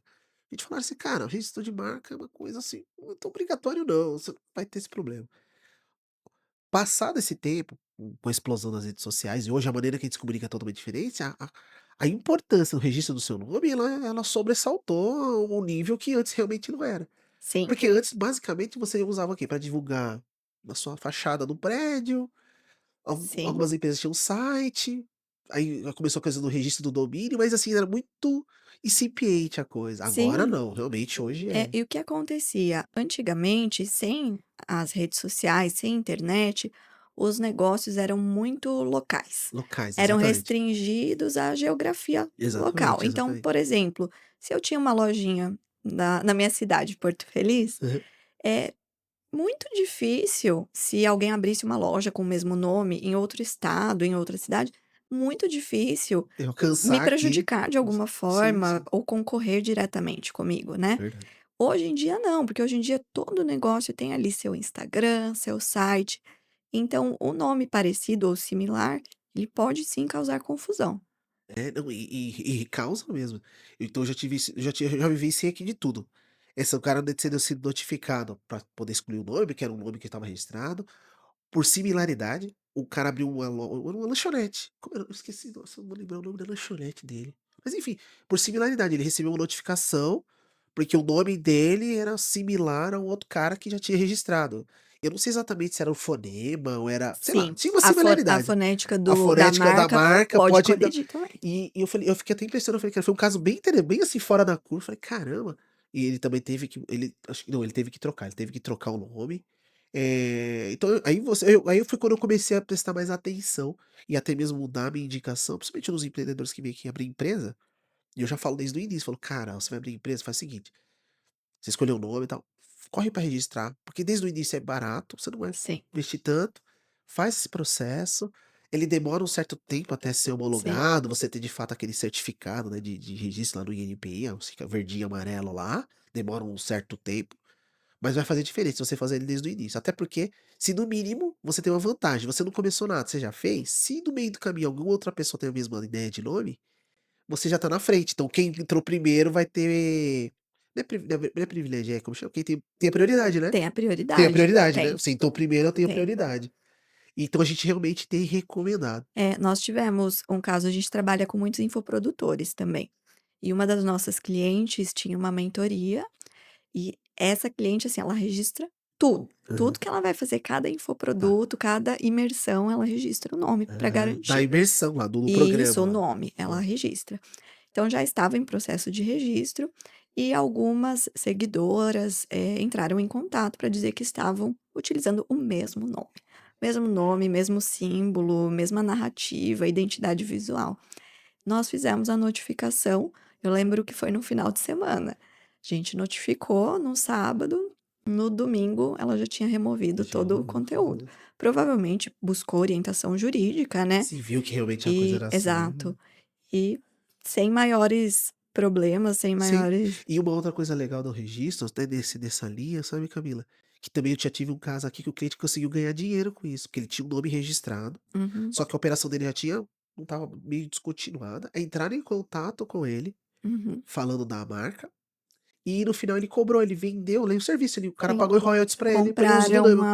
A gente falava assim: "Cara, o registro de marca é uma coisa assim, muito obrigatório não, você não vai ter esse problema". Passado esse tempo, com a explosão das redes sociais e hoje a maneira que a gente se comunica é totalmente diferente, a importância do registro do seu nome, ela sobressaltou um nível que antes realmente não era. Sim, Porque antes, basicamente, você usava o quê? Para divulgar na sua fachada do prédio. sim, Algumas empresas tinham site, aí começou a coisa do registro do domínio, mas assim, era muito incipiente a coisa. Agora sim. não, realmente hoje É, é e o que acontecia? Antigamente, sem as redes sociais, sem internet, os negócios eram muito locais. locais, Eram exatamente. restringidos à geografia local. Exatamente, Então, exatamente. por exemplo, se eu tinha uma lojinha na minha cidade, Porto Feliz, Aham. é muito difícil, se alguém abrisse uma loja com o mesmo nome em outro estado, em outra cidade, muito difícil Eu me alcançar aqui. prejudicar de alguma Sim, forma sim, ou concorrer diretamente comigo, né? verdade. Hoje em dia não, porque hoje em dia todo negócio tem ali seu Instagram, seu site, então o nome parecido ou similar, ele pode sim causar confusão. É, não, e causa mesmo. Então eu já tive isso, eu já vivenciei aqui de tudo. Essa o cara de ter sido notificado para poder excluir o nome, que era um nome que estava registrado. Por similaridade, o cara abriu uma lanchonete. Como era? Eu esqueci, nossa, eu não vou lembrar o nome da lanchonete dele. Mas enfim, por similaridade, ele recebeu uma notificação, porque o nome dele era similar a um outro cara que já tinha registrado. Eu não sei exatamente se era um fonema ou era, sei lá, Sim, tinha uma a similaridade. fonética A da fonética da marca marca pode pode dar. colidir também. E eu falei, eu fiquei até impressionado, eu falei: "Cara, foi um caso bem assim fora da curva", eu falei: "Caramba". E ele também teve que ele acho que não, ele teve que trocar o nome. Então aí foi quando eu comecei a prestar mais atenção e até mesmo mudar a minha indicação, principalmente nos empreendedores que vêm aqui abrir empresa, e eu já falo desde o início, falo: "Cara, você vai abrir empresa, faz o seguinte, você escolheu o nome e tal, corre para registrar, porque desde o início é barato, você não vai Sim, investir tanto, faz esse processo, ele demora um certo tempo até ser sim, homologado, você ter de fato aquele certificado, né, de registro lá no INPI, fica verdinho e amarelo lá, demora um certo tempo, mas vai fazer diferença se você fazer ele desde o início, até porque, se no mínimo você tem uma vantagem, você não começou nada, você já fez, se no meio do caminho alguma outra pessoa tem a mesma ideia de nome, você já tá na frente, então quem entrou primeiro vai ter, não é privilégio, como chama? Quem tem a prioridade, né. tem a Tem a prioridade. prioridade, né. Tem, Você entrou primeiro, eu tenho a tem. prioridade. Então a gente realmente tem recomendado. É, nós tivemos um caso, a gente trabalha com muitos infoprodutores também. E uma das nossas clientes tinha uma mentoria e essa cliente, assim, ela registra tudo. Aham. Tudo que ela vai fazer, cada Tá. infoproduto, cada imersão, ela registra o nome para Da garantir. imersão lá, do Isso, programa o lá. nome, ela Ó. registra. Então já estava em processo de registro e algumas seguidoras, entraram em contato para dizer que estavam utilizando o mesmo nome. Mesmo nome, mesmo símbolo, mesma narrativa, identidade visual. Nós fizemos a notificação, eu lembro que foi no final de semana. A gente notificou no sábado, no domingo ela já tinha Já removido tinha todo o removido. conteúdo. Provavelmente buscou orientação jurídica, né. Se viu que realmente a coisa E era assim. exato. E sem maiores problemas, sem Sim. maiores E uma outra coisa legal do registro, até nessa linha, sabe, Camila, que também eu já tive um caso aqui que o cliente conseguiu ganhar dinheiro com isso, porque ele tinha um nome registrado, uhum, só que a operação dele já tinha não estava meio descontinuada, aí entraram em contato com ele, uhum. falando da marca, e no final ele cobrou, ele vendeu ali o serviço, o cara Sim. pagou royalties pra ele pelo uso do Compraram nome.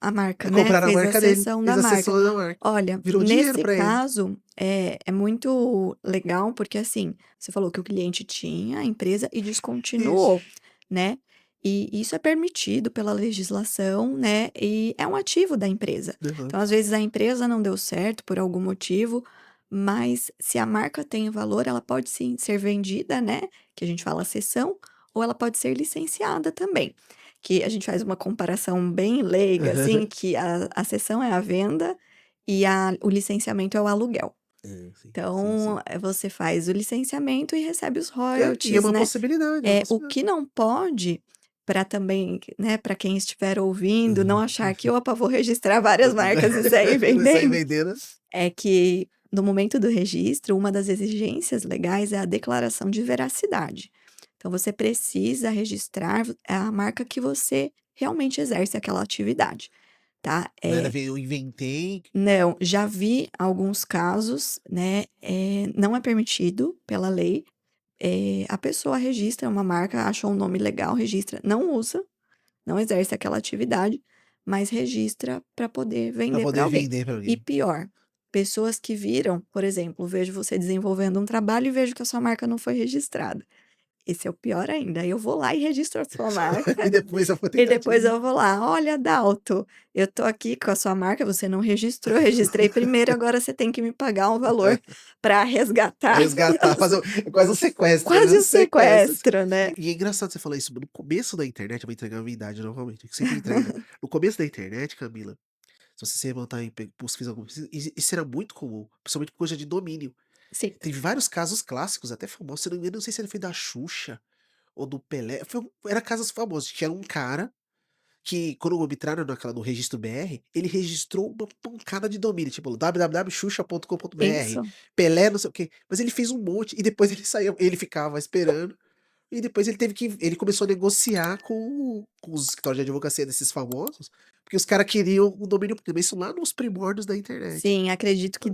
a marca, né? Compraram a Fez a marca dele, cessão fez da a marca. cessão da marca. Olha, Virou dinheiro nesse pra ele. caso, é muito legal, porque assim, você falou que o cliente tinha a empresa e Isso. descontinuou, né? E isso é permitido pela legislação, né? E é um ativo da empresa. Uhum. Então, às vezes, a empresa não deu certo por algum motivo, mas se a marca tem valor, ela pode sim ser vendida, né? Que a gente fala cessão, ou ela pode ser licenciada também. Que a gente faz uma comparação bem leiga, assim, que a cessão é a venda e o licenciamento é o aluguel. Sim, sim, Então, sim. você faz o licenciamento e recebe os E é royalties, uma né? possibilidade, é uma O possibilidade. que não pode, para também, né, para quem estiver ouvindo, não achar que, opa, vou registrar várias marcas e sair Sair vendendo, vendendo. é que no momento do registro, uma das exigências legais é a declaração de veracidade. Então, você precisa registrar a marca que você realmente exerce aquela atividade, tá? Nada a ver, eu inventei. Não, já vi alguns casos, né? Não é permitido pela lei. A pessoa registra uma marca, achou um nome legal, registra, não usa, não exerce aquela atividade, mas registra para poder Pra vender para poder alguém. vender pra E alguém. pior, pessoas que viram, por exemplo, vejo você desenvolvendo um trabalho e vejo que a sua marca não foi registrada. Esse é o pior ainda. Aí eu vou lá e registro a sua marca. E depois eu vou E tentar depois eu vou lá, olha, Dalto, eu tô aqui com a sua marca, você não registrou, eu registrei primeiro, agora você tem que me pagar um valor para resgatar. resgatar, fazer é quase um sequestro, né? Quase um Sequestro. sequestro, né? E é engraçado você falar isso, no começo da internet, eu vou entregar a minha idade novamente, eu sempre entrego. No começo da internet, Camila, se você se remontar em pesquisa alguma coisa, isso era muito comum, principalmente por coisa de domínio. Sim, Teve vários casos clássicos, até famosos, se não me engano, não sei se ele foi da Xuxa ou do Pelé, era casos famosos, que era um cara que quando entraram no registro BR, ele registrou uma pancada de domínio, tipo www.xuxa.com.br, isso. Pelé, não sei o quê, mas ele fez um monte e depois ele saiu, ele ficava esperando e depois ele começou a negociar com os escritórios de advocacia desses famosos, porque os caras queriam o domínio público, isso lá nos primórdios da internet. Sim, acredito que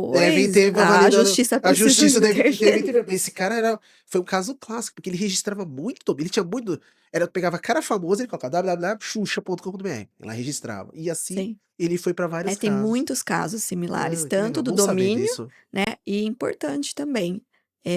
Devem depois ter a validado, justiça a precisa justiça deve interferir. ter, esse cara foi um caso clássico, porque ele registrava muito domínio, ele tinha muito, pegava cara famoso, ele colocava www.xuxa.com.br, ela registrava, e assim Sim. ele foi para vários Tem casos. muitos casos similares, Ah, que tanto legal, do bom saber domínio, disso. né? E importante também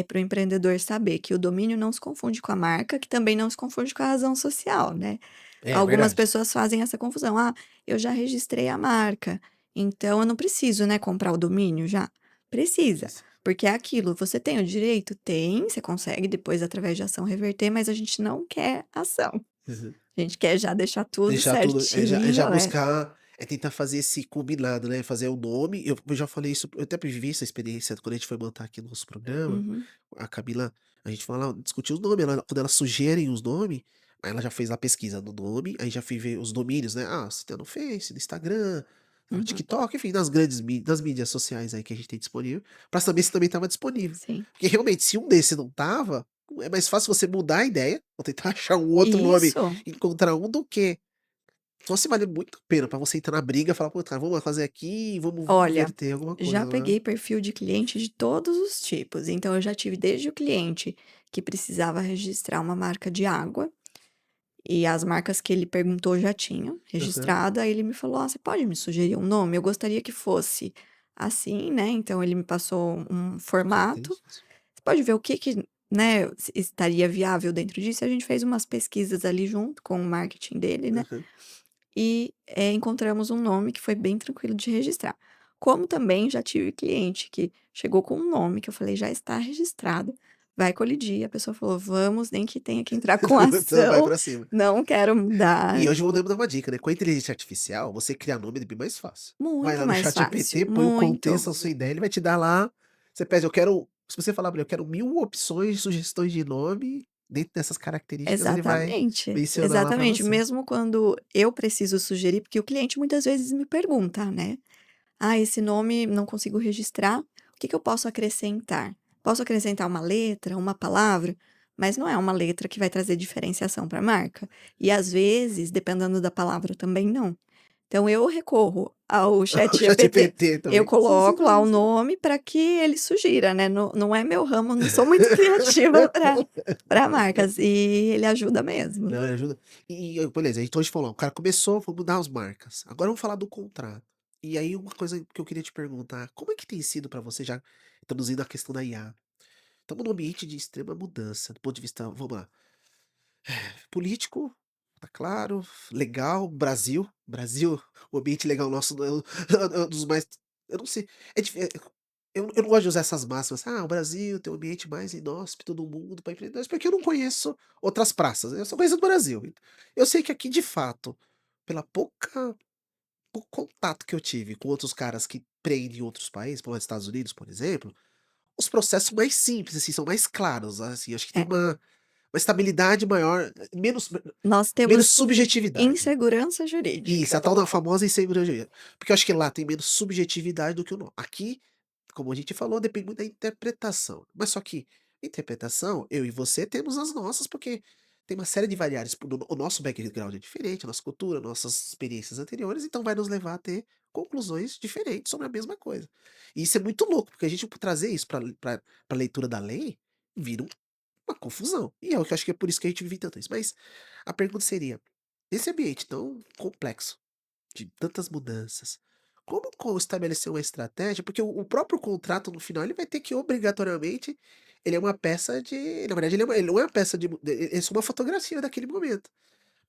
para o empreendedor saber que o domínio não se confunde com a marca, que também não se confunde com a razão social, né? É Algumas verdade. pessoas fazem essa confusão. Ah, eu já registrei a marca, então eu não preciso, né, comprar o domínio já? Precisa, porque é aquilo. Você tem o direito? Tem, você consegue depois, através de ação, reverter, mas a gente não quer ação. Uhum. A gente quer já deixar tudo Deixar tudo, já certinho, né? buscar, tentar fazer esse combinado, né, fazer o nome, eu já falei isso, eu até vivi essa experiência quando a gente foi montar aqui no nosso programa, Uhum, a Camila, a gente fala discutiu os nomes, quando elas sugerem os nomes, aí ela já fez a pesquisa do nome, aí já fui ver os domínios, né, se tem no Face, no Instagram, uhum, TikTok, enfim, nas mídias sociais aí que a gente tem disponível, pra saber se também estava disponível. sim. Porque realmente, se um desses não tava, é mais fácil você mudar a ideia, ou tentar achar um outro nome, Isso. encontrar um, do que só se vale muito a pena pra você entrar na briga e falar: "Pô, cara, vamos lá fazer aqui e vamos Olha, inverter alguma já coisa lá". peguei perfil de cliente de todos os tipos. Então, eu já tive desde o cliente que precisava registrar uma marca de água, e as marcas que ele perguntou já tinham Aham. registrado. Aí ele me falou: "Ó, você pode me sugerir um nome? Eu gostaria que fosse assim, né?" Então, ele me passou um formato. Características. Você pode ver o que, né, estaria viável dentro disso. A gente fez umas pesquisas ali junto com o marketing dele, né? Aham. E encontramos um nome que foi bem tranquilo de registrar. Como também já tive cliente que chegou com um nome que eu falei: "Já está registrado, vai colidir", a pessoa falou: "Vamos, nem que tenha que entrar com Então vai ação, pra cima. não quero mudar". E hoje eu vou dar uma dica, né, com a inteligência artificial, você criar nome é bem mais fácil. Vai Muito lá no mais ChatGPT, fácil, põe o muito. contexto, a sua ideia, ele vai te dar lá, você pede: "Eu quero", se você falar pra ele: "Eu quero 1000 opções, sugestões de nome, dentro dessas características", ele vai Exatamente, mencionar lá pra exatamente. você. Mesmo quando eu preciso sugerir, porque o cliente muitas vezes me pergunta, né: "Ah, esse nome não consigo registrar, o que que eu posso acrescentar?". Posso acrescentar uma letra, uma palavra, mas não é uma letra que vai trazer diferenciação para a marca. E às vezes, dependendo da palavra também não. Então eu recorro ao O ChatGPT. ChatGPT Eu também. Sim, sim, coloco lá o sim. nome para que ele sugira, né? Não é meu ramo, não sou muito criativa para marcas. E ele ajuda mesmo. Não, ele ajuda. Beleza, então a gente falou, o cara começou, vamos mudar as marcas. Agora vamos falar do contrato. E aí uma coisa que eu queria te perguntar, como é que tem sido para você, já introduzindo a questão da IA? Estamos num ambiente de extrema mudança, do ponto de vista, vamos lá, político, tá claro, legal, Brasil, o ambiente legal nosso é um dos mais, eu não sei, eu não gosto de usar essas máximas, o Brasil tem o ambiente mais inóspito do mundo para empreendedores, porque eu não conheço outras praças, eu só conheço do Brasil. Eu sei que aqui, de fato, pela pouco contato que eu tive com outros caras que empreendem em outros países, como os Estados Unidos, por exemplo, os processos são mais simples, assim, são mais claros, assim, acho que tem É, uma estabilidade maior, nós menos temos subjetividade. insegurança Isso, a jurídica. tal da famosa insegurança, porque eu acho que lá tem menos subjetividade do que o nosso. Aqui, como a gente falou, depende muito da interpretação. Mas só que interpretação, eu e você temos as nossas, porque tem uma série de variáveis. O nosso background é diferente, a nossa cultura, nossas experiências anteriores, então vai nos levar a ter conclusões diferentes sobre a mesma coisa. E isso é muito louco, porque a gente trazer isso para a leitura da lei vira uma confusão. E é o que eu acho que é por isso que a gente vive tanto isso. Mas a pergunta seria: nesse ambiente tão complexo, de tantas mudanças, como estabelecer uma estratégia? Porque o próprio contrato, no final, ele vai ter que obrigatoriamente. Ele é uma peça de. Na verdade, ele não é uma peça de. Ele é só uma fotografia daquele momento.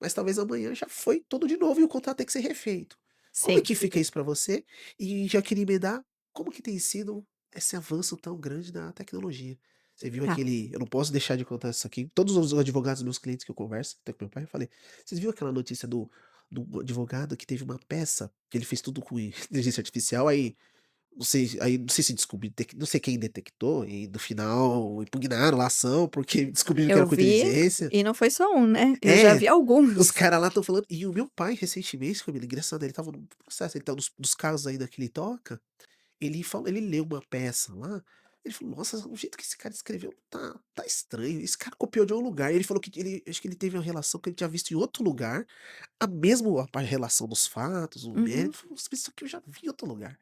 Mas talvez amanhã já foi todo de novo e o contrato tem que ser refeito. Como é Sim, que fica isso para você? E já queria emendar, como que tem sido esse avanço tão grande da tecnologia? Você viu tá. aquele. Eu não posso deixar de contar isso aqui. Todos os advogados meus clientes que eu converso, até com meu pai, eu falei: vocês viram aquela notícia do advogado que teve uma peça, que ele fez tudo com inteligência artificial, aí não sei se descobriu, não sei quem detectou, e no final impugnaram lá a ação porque descobriram que Eu era com vi, inteligência. e não foi só um, né? Eu já É, vi os alguns. caras lá estão falando. E o meu pai, recentemente, Camila, engraçado, ele estava num processo, ele tá dos casos ainda que ele toca, ele leu uma peça lá, ele falou: "Nossa, o jeito que esse cara escreveu tá estranho, esse cara copiou de um lugar", e ele falou que acho que ele teve uma relação que ele tinha visto em outro lugar, a relação dos fatos, o mérito, ele Uhum, falou: "Nossa, mas isso aqui eu já vi em outro lugar".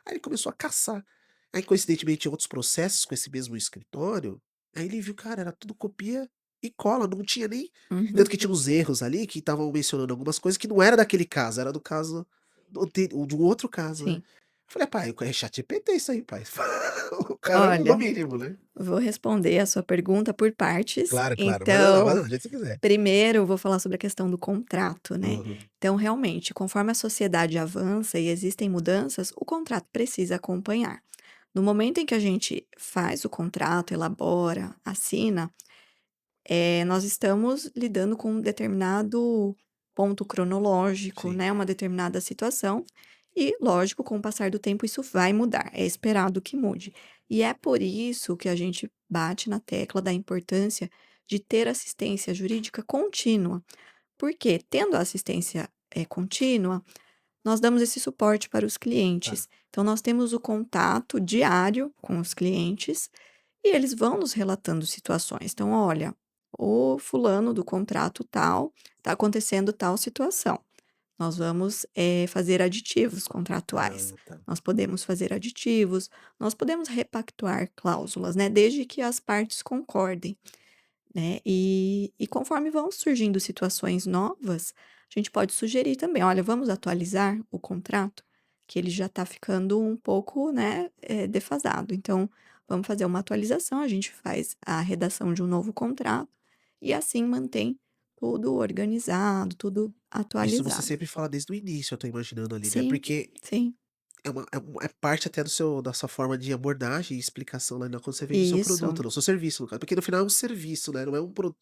Aí ele começou a caçar. Aí, coincidentemente, em outros processos com esse mesmo escritório, aí ele viu, cara, era tudo copia e cola, não tinha nem, uhum. tanto que tinha uns erros ali que estavam mencionando algumas coisas que não era daquele caso, era do caso de um outro caso, né. Sim. Eu falei: "Pai, é ChatGPT isso aí, pai". O cara no Olha, mínimo, né. vou responder a sua pergunta por partes. Claro, claro. Manda Então, lá, do jeito que você quiser. primeiro, eu vou falar sobre a questão do contrato, né? Uhum. Então, realmente, conforme a sociedade avança e existem mudanças, o contrato precisa acompanhar. No momento em que a gente faz o contrato, elabora, assina, nós estamos lidando com um determinado ponto cronológico, Sim. né? Uma determinada situação. E, lógico, com o passar do tempo, isso vai mudar. É esperado que mude. E é por isso que a gente bate na tecla da importância de ter assistência jurídica contínua. Porque, tendo a assistência contínua, nós damos esse suporte para os Tá. clientes. Então, nós temos o contato diário com os clientes e eles vão nos relatando situações. Então, olha, o fulano do contrato tal, está acontecendo tal situação. Nós vamos fazer aditivos contratuais. Tá. Nós podemos fazer aditivos, nós podemos repactuar cláusulas, né? Desde que as partes concordem, né? E conforme vão surgindo situações novas, a gente pode sugerir também, olha, vamos atualizar o contrato, que ele já está ficando um pouco, né, defasado. Então, vamos fazer uma atualização, a gente faz a redação de um novo contrato e assim mantém tudo organizado, tudo Isso você atualizado. sempre fala desde o início, eu tô imaginando ali, né, Sim, porque sim, é parte até da sua forma de abordagem e explicação lá, quando você vende o seu produto, isso, no seu serviço, no caso, porque no final é um serviço, né, não é um produto.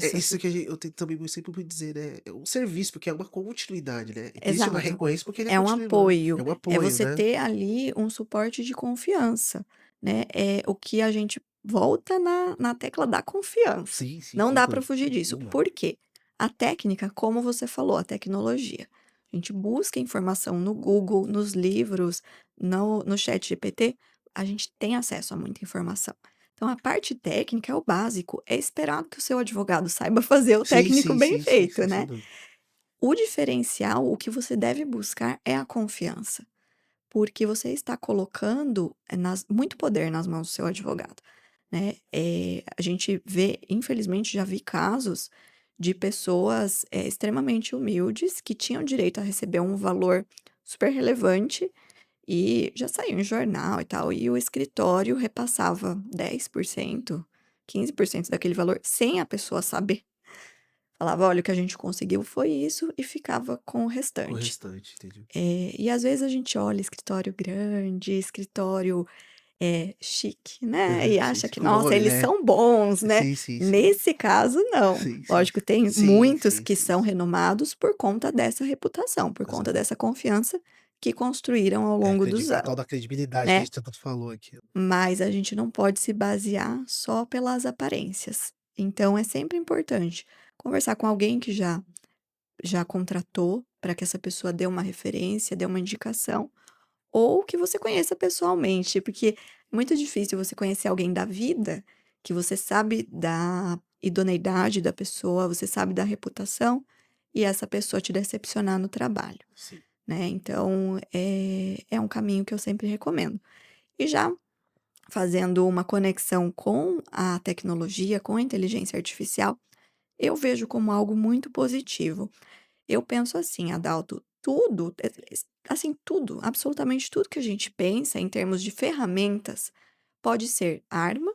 É isso, isso que eu tento também sempre me dizer, né, é um serviço, porque é uma continuidade, né, existe uma exato. recorrência porque ele é É um continuidade, é apoio, um é apoio, você né. ter ali um suporte de confiança, né, é o que a gente volta na tecla da confiança, Sim, sim, não sem dá para dúvida. fugir disso. Não dá. Por quê? A técnica, como você falou, a tecnologia, a gente busca informação no Google, nos livros, no ChatGPT, a gente tem acesso a muita informação. Então a parte técnica é o básico, é esperado que o seu advogado saiba fazer o Sim, técnico sim, bem sim, sim, feito, sim, sem né. dúvida. O diferencial, o que você deve buscar é a confiança, porque você está colocando muito poder nas mãos do seu advogado, né? A gente vê, infelizmente, já vi casos de pessoas extremamente humildes que tinham direito a receber um valor super relevante e já saiu em jornal e tal, e o escritório repassava 10%, 15% daquele valor sem a pessoa saber. Falava: "Olha, o que a gente conseguiu foi isso", e ficava com o Com o restante. restante, entendi. E às vezes a gente olha escritório grande, escritório, chique, né, Aham, e sim, acha sim, que, com nossa, nome, eles né. são bons, né. Sim, sim, sim. Nesse caso, não. Sim, sim. Lógico, tem Sim, muitos sim, que sim, são sim. renomados por conta dessa reputação, por conta Exato. dessa confiança que construíram ao É, longo dos a tal anos, da credibilidade que a né. gente tanto falou aqui. Mas a gente não pode se basear só pelas aparências. Então é sempre importante conversar com alguém que já contratou, para que essa pessoa dê uma referência, dê uma indicação, ou que você conheça pessoalmente, porque é muito difícil você conhecer alguém da vida, que você sabe da idoneidade da pessoa, você sabe da reputação, e essa pessoa te decepcionar no trabalho, Sim. né. Então, é um caminho que eu sempre recomendo. E já fazendo uma conexão com a tecnologia, com a inteligência artificial, eu vejo como algo muito positivo. Eu penso assim, Adalto, tudo, assim, tudo, absolutamente tudo que a gente pensa em termos de ferramentas pode ser arma,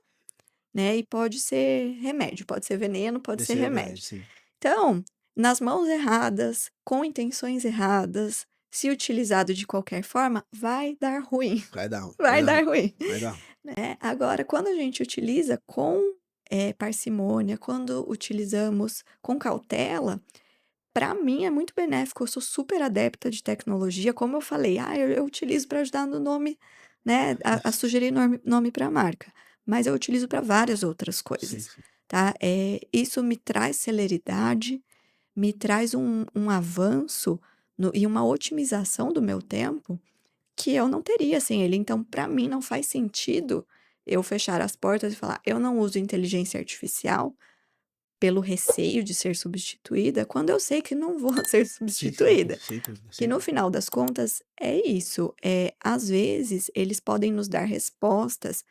né? E pode ser remédio, pode ser veneno, pode ser Desse remédio, remédio. sim. Então, nas mãos erradas, com intenções erradas, se utilizado de qualquer forma, vai dar ruim, Vai dar ruim, vai vai dar dar ruim, ruim, vai dar ruim. né? Agora, quando a gente utiliza com parcimônia, quando utilizamos com cautela, para mim é muito benéfico, eu sou super adepta de tecnologia, como eu falei, eu utilizo para ajudar no nome, né, a sugerir nome para a marca, mas eu utilizo para várias outras Sim, coisas, sim. tá. Isso me traz celeridade, me traz um avanço e uma otimização do meu tempo, que eu não teria sem ele, então para mim não faz sentido eu fechar as portas e falar: "Eu não uso inteligência artificial", pelo receio de ser substituída, quando eu sei que não vou ser Sim, sim, substituída. sem dúvida, Que sem no dúvida. final das contas é isso, às vezes eles podem nos dar respostas,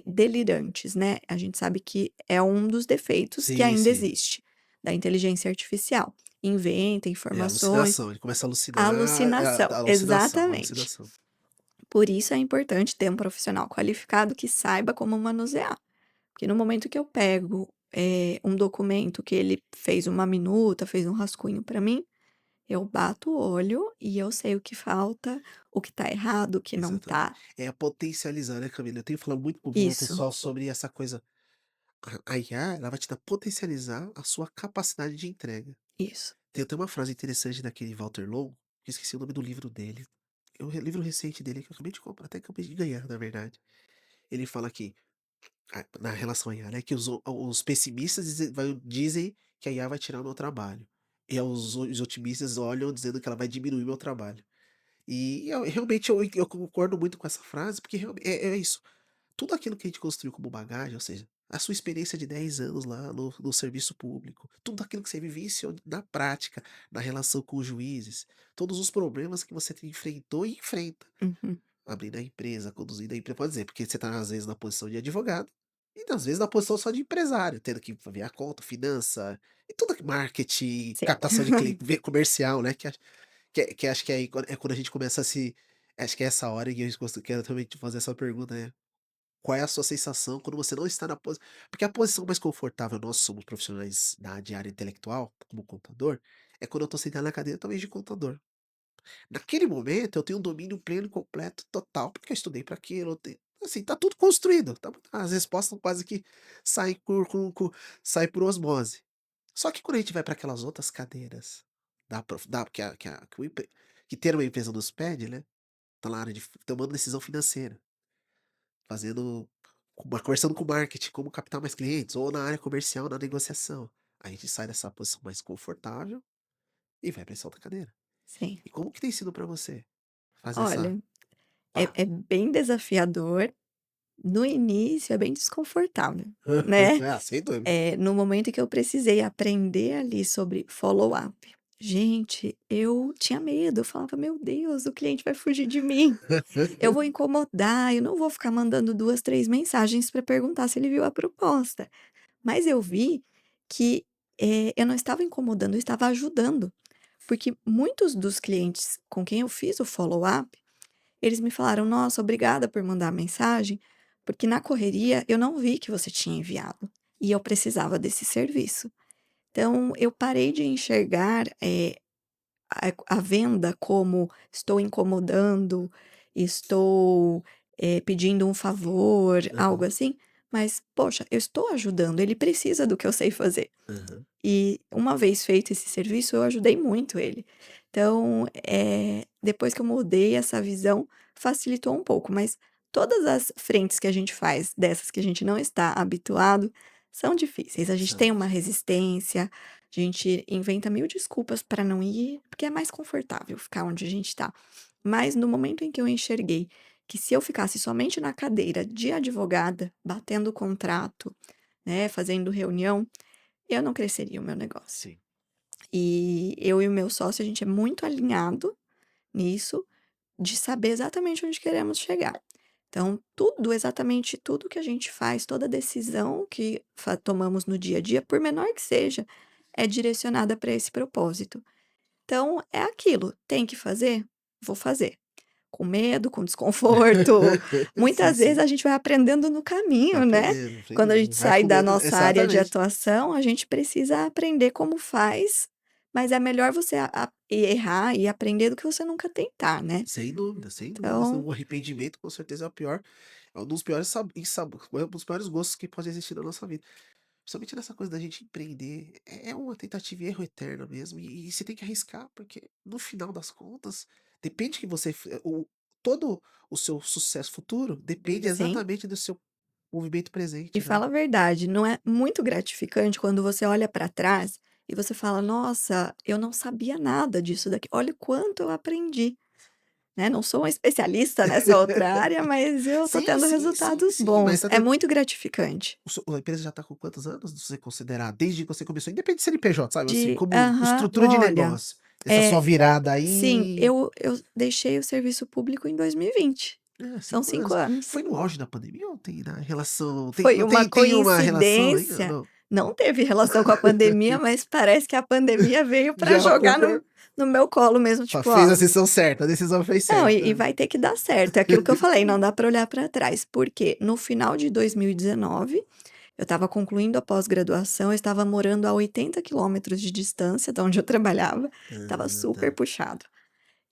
delirantes, né. A gente sabe que é um dos defeitos que Sim, ainda sim. existe da inteligência artificial. Inventa É informações, alucinação, ele começa a alucinar, alucinação, alucinação. exatamente. Por isso é importante ter um profissional qualificado que saiba como manusear. Porque no momento que eu pego, um documento que ele fez uma minuta, fez um rascunho para mim, eu bato o olho e eu sei o que falta, o que tá errado, o que não Exatamente. tá. É potencializar, né, Camila? Eu tenho falado muito com o meu Isso, pessoal sobre essa coisa. A IA, ela vai te dar potencializar a sua capacidade de entrega. isso. Tem até uma frase interessante daquele Walter Longo, que eu esqueci o nome do livro dele. É um livro recente dele que eu acabei de comprar, até acabei de ganhar, na verdade. Ele fala que, na relação à IA, né, que os pessimistas dizem que a IA vai tirar o meu trabalho. E os otimistas olham dizendo que ela vai diminuir o meu trabalho. E realmente eu concordo muito com essa frase, porque realmente é isso. Tudo aquilo que a gente construiu como bagagem, ou seja, a sua experiência de 10 anos lá no serviço público, tudo aquilo que você vivenciou na prática, na relação com os juízes, todos os problemas que você enfrentou e enfrenta, Uhum. abrindo a empresa, conduzindo a empresa, pode dizer, porque você está às vezes na posição de advogado e às vezes na posição só de empresário, tendo que ver a conta, finança, e tudo que marketing, Sim. captação de cliente, comercial, né? Que acho que aí é quando a gente começa a se. Acho que é essa hora que quero também te fazer essa pergunta, né? Qual é a sua sensação quando você não está na posição, porque a posição mais confortável, nós somos profissionais da área intelectual, como contador, é quando eu estou sentado na cadeira talvez de contador. Naquele momento eu tenho um domínio pleno, completo, total, porque eu estudei para aquilo, assim, tá tudo construído, as respostas quase que saem saem por osmose. Só que quando a gente vai para aquelas outras cadeiras que ter uma empresa nos pede, né? Tá na área de tomando decisão financeira. Fazendo conversando com o marketing, como captar mais clientes, ou na área comercial, na negociação. A gente sai dessa posição mais confortável e vai para essa outra cadeira. Sim. E como que tem sido para você fazer essa Olha, pá. é bem desafiador, no início é bem desconfortável, né. Ah, sem dúvida. No momento que eu precisei aprender ali sobre follow-up, Gente, eu tinha medo, eu falava: "Meu Deus, o cliente vai fugir de mim, eu vou incomodar, eu não vou ficar mandando 2, 3 mensagens para perguntar se ele viu a proposta". Mas eu vi que, eu não estava incomodando, eu estava ajudando, porque muitos dos clientes com quem eu fiz o follow-up, eles me falaram: "Nossa, obrigada por mandar a mensagem, porque na correria eu não vi que você tinha enviado, e eu precisava desse serviço". Então eu parei de enxergar, a venda como estou incomodando, estou, pedindo um favor, algo Aham, assim, mas poxa, eu estou ajudando, ele precisa do que eu sei fazer. aham. E uma vez feito esse serviço, eu ajudei muito ele. Então, depois que eu mudei essa visão, facilitou um pouco, mas todas as frentes que a gente faz, dessas que a gente não está habituado, são difíceis. A gente tem São. uma resistência, a gente inventa mil desculpas para não ir, porque é mais confortável ficar onde a gente está. Mas no momento em que eu enxerguei que se eu ficasse somente na cadeira de advogada, batendo contrato, né, fazendo reunião, eu não cresceria o meu negócio. Sim. E eu e o meu sócio, a gente é muito alinhado nisso, de saber exatamente onde queremos chegar. Então, tudo, exatamente tudo que a gente faz, toda decisão que tomamos no dia a dia, por menor que seja, é direcionada para esse propósito. Então, é aquilo, tem que fazer? Vou fazer. Com medo, com desconforto. Sim, Muitas vezes sim. a gente vai aprendendo no Vai caminho, né? aprendendo, Quando a aprendendo. gente Vai sai da comendo nossa área de exatamente. atuação, a gente precisa aprender como faz, mas é melhor você errar e aprender do que você nunca tentar, né? Sem dúvida, sem dúvidas. Então, O arrependimento com certeza é o pior, é um dos piores é um dos piores gostos que pode existir na nossa vida. Principalmente nessa coisa da gente empreender, é uma tentativa e erro eterna mesmo, e você tem que arriscar, porque no final das contas, depende que você todo o seu sucesso futuro depende sim. exatamente do seu movimento E presente, né. fala a verdade, não é muito gratificante quando você olha para trás e você fala: "Nossa, eu não sabia nada disso daqui. Olha o quanto eu aprendi", né? Não sou uma especialista nessa outra área, mas eu tô Sim, tendo sim, sim, resultados sim, mas bons. tá É tendo muito gratificante. a empresa já tá com quantos anos, se você considerar, desde que você começou, independente de CNPJ, sabe, assim, De como aham. estrutura de Olha, negócio, essa sua virada sim, aí. eu deixei o serviço público em 2020. É, São 5 5 anos. anos. Foi no auge da pandemia ou tem na relação tem Foi não uma tem uma relação aí ou coincidência, não? não teve relação com a pandemia, mas parece que a pandemia veio para Já jogar confirma, no meu colo mesmo, tipo: fez "Ó". a decisão certa, a decisão foi Não, e certa. vai ter que dar certo, é aquilo que eu falei, não dá para olhar para trás, porque no final de 2019, eu estava concluindo a pós-graduação, eu estava morando a 80 quilômetros de distância da onde eu trabalhava, estava super Tá. puxado.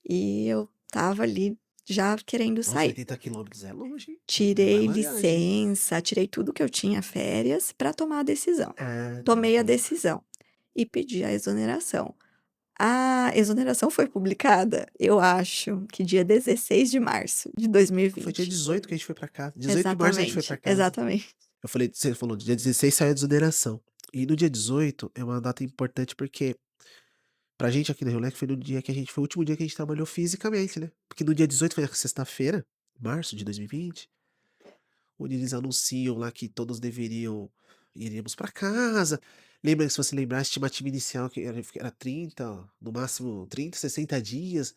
E eu estava ali já querendo Nossa, sair. 80 km é longe, hein. Não é Tirei uma viagem. licença, tirei tudo que eu tinha, férias, para tomar a decisão. Ah, tá, Tomei a tá. decisão e pedi a exoneração. A exoneração foi publicada, eu acho que dia 16 de março de Foi dia 2020. 18 que a gente foi pra casa, 18 de março a gente foi pra Exatamente, casa. exatamente. Eu falei você falou dia 16 saiu a desoneração. E no dia 18 é uma data importante, porque pra gente aqui na Rio foi no dia que a gente foi o último dia que a gente trabalhou fisicamente, né. Porque no dia 18 foi na sexta-feira, março de 2020. Onde eles anunciam lá que todos iríamos para casa. Lembra, se você lembrar, a estimativa inicial que era 30, no máximo 30, 60 dias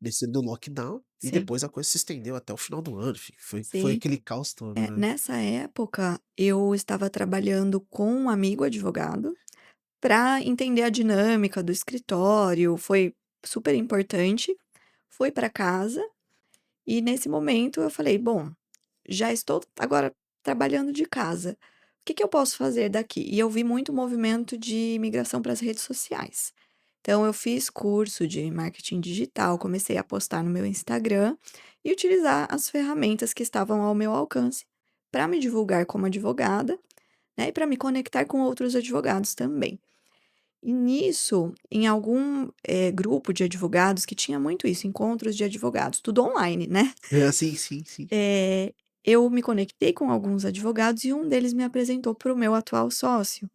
nesse do lockdown, e Sim, depois a coisa se estendeu até o final do ano, foi sim. aquele caos todo, né. Nessa época, eu estava trabalhando com um amigo advogado para entender a dinâmica do escritório, foi super importante. Fui para casa e nesse momento eu falei: "Bom, já estou agora trabalhando de casa. O que que eu posso fazer daqui?" E eu vi muito movimento de migração para as redes sociais. Então eu fiz curso de marketing digital, comecei a postar no meu Instagram e utilizar as ferramentas que estavam ao meu alcance para me divulgar como advogada, né, e para me conectar com outros advogados também. E nisso, em algum, grupo de advogados que tinha muito isso, encontros de advogados, tudo online, né. É, sim, sim, sim. Eh, eu me conectei com alguns advogados e um deles me apresentou para o meu atual sócio.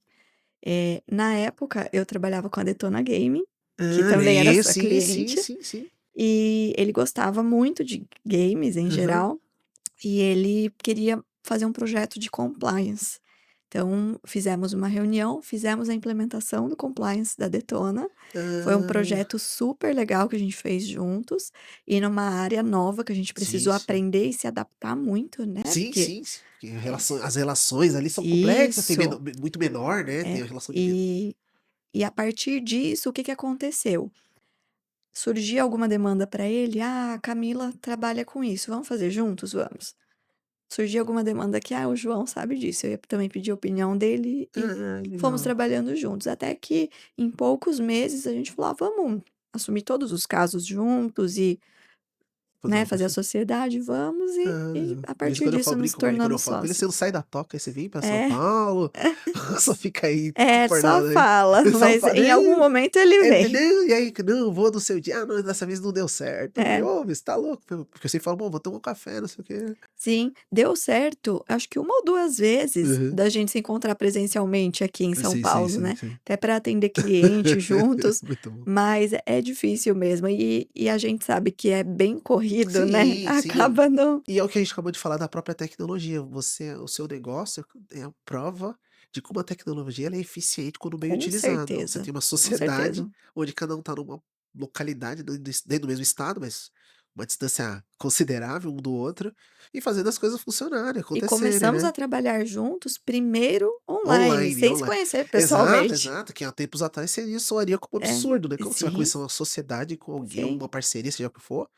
Na época, eu trabalhava com a Detona Game, que também era sua Sim, sim, cliente, sim, sim. e ele gostava muito de games em Aham. geral, e ele queria fazer um projeto de compliance. Então, fizemos uma reunião, fizemos a implementação do compliance da Detona. Foi um Ah, projeto super legal que a gente fez juntos e numa área nova que a gente sim, precisou sim. aprender e se adaptar muito, né, Sim, porque sim, sim. Porque é, as relações ali são complexas, tem isso, muito menor, né? Tem é. a relação de menor. E a partir disso, o que que aconteceu? Surgia alguma demanda para ele: "Ah, a Camila trabalha com isso, vamos fazer juntos? Vamos". Surgia alguma demanda que: "Ah, o João sabe disso", eu ia também pedir a opinião dele e Ah, fomos legal. trabalhando juntos, até que em poucos meses a gente falou: "Ah, vamos assumir todos os casos juntos e, Fazer né, uma fazer a coisa. sociedade, vamos", e Ah, a de vez em partir quando eu disso falo, nos brinco com ele, quando eu tornamos falo com ele, você não sócios. sai da toca, aí você vem pra São É, Paulo, só fica aí é, por só nada aí. fala, Só mas fala, em algum não, momento ele ele, vem. não, e aí, não, vou no seu dia, ah, não, dessa vez não deu certo. Eu falei, É. ô, você tá louco? Porque eu sempre falo, bom, vou tomar um café, não sei o quê. Sim, deu certo, acho que uma ou 2 vezes Uhum. da gente se encontrar presencialmente aqui em São Sim, sim, Paulo, sim, né, sim. até para atender cliente juntos, Muito bom. mas é difícil mesmo e a gente sabe que é bem corrido, né, Sim, sim, não. acaba não E é o que a gente acabou de falar da própria tecnologia. O seu negócio é a prova de como a tecnologia ela é eficiente quando bem com utilizada. Você certeza, tem uma com sociedade certeza. onde cada um está numa localidade dentro do mesmo estado, mas uma distância considerável um do outro, e fazendo as coisas funcionarem, E acontecerem, começamos né? a trabalhar juntos primeiro online, Online, sem se online. conhecer Exato, pessoalmente. exato. Que há tempos atrás seria soaria como É, absurdo, né? Como você vai sim, conhecer uma sociedade com alguém, sim, uma parceria, seja o que for,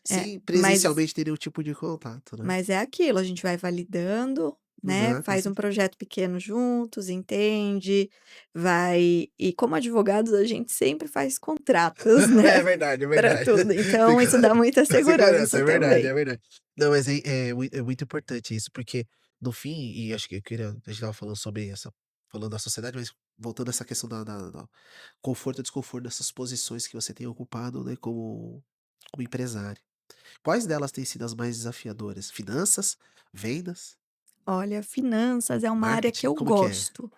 é, sem mas presencialmente ter nenhum tipo de contato, né? Mas é aquilo, a gente vai validando, né, Aham, com faz um certeza. projeto pequeno juntos, entende, vai e como advogados a gente sempre faz contratos, É né, verdade, é para verdade. tudo, Tem então que isso dá muita dar segurança, segurança é verdade, também. é verdade. Não, mas é muito importante isso, porque no fim, e acho que eu queria a gente estava falando sobre essa falando da sociedade, mas voltando a essa questão da conforto ou desconforto dessas posições que você tem ocupado, né, como empresário. Quais delas têm sido as mais desafiadoras? Finanças? Vendas? Olha, finanças é uma área que Marketing? eu Como que é? gosto.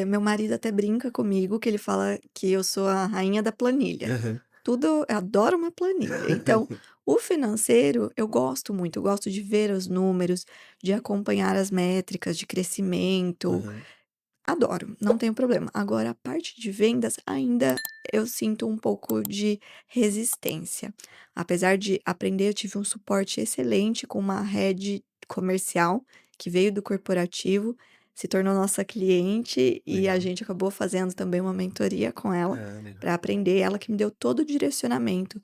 Meu marido até brinca comigo que ele fala que eu sou a rainha da planilha. Aham. Tudo eu adoro uma planilha. Então, o financeiro eu gosto muito, eu gosto de ver os números, de acompanhar as métricas de crescimento, Aham. adoro, não tenho problema. Agora a parte de vendas ainda eu sinto um pouco de resistência. Apesar de aprender, eu tive um suporte excelente com uma head comercial que veio do corporativo, se tornou nossa cliente e a Legal. gente acabou fazendo também uma mentoria com ela Ah, legal. para aprender. Ela que me deu todo o direcionamento,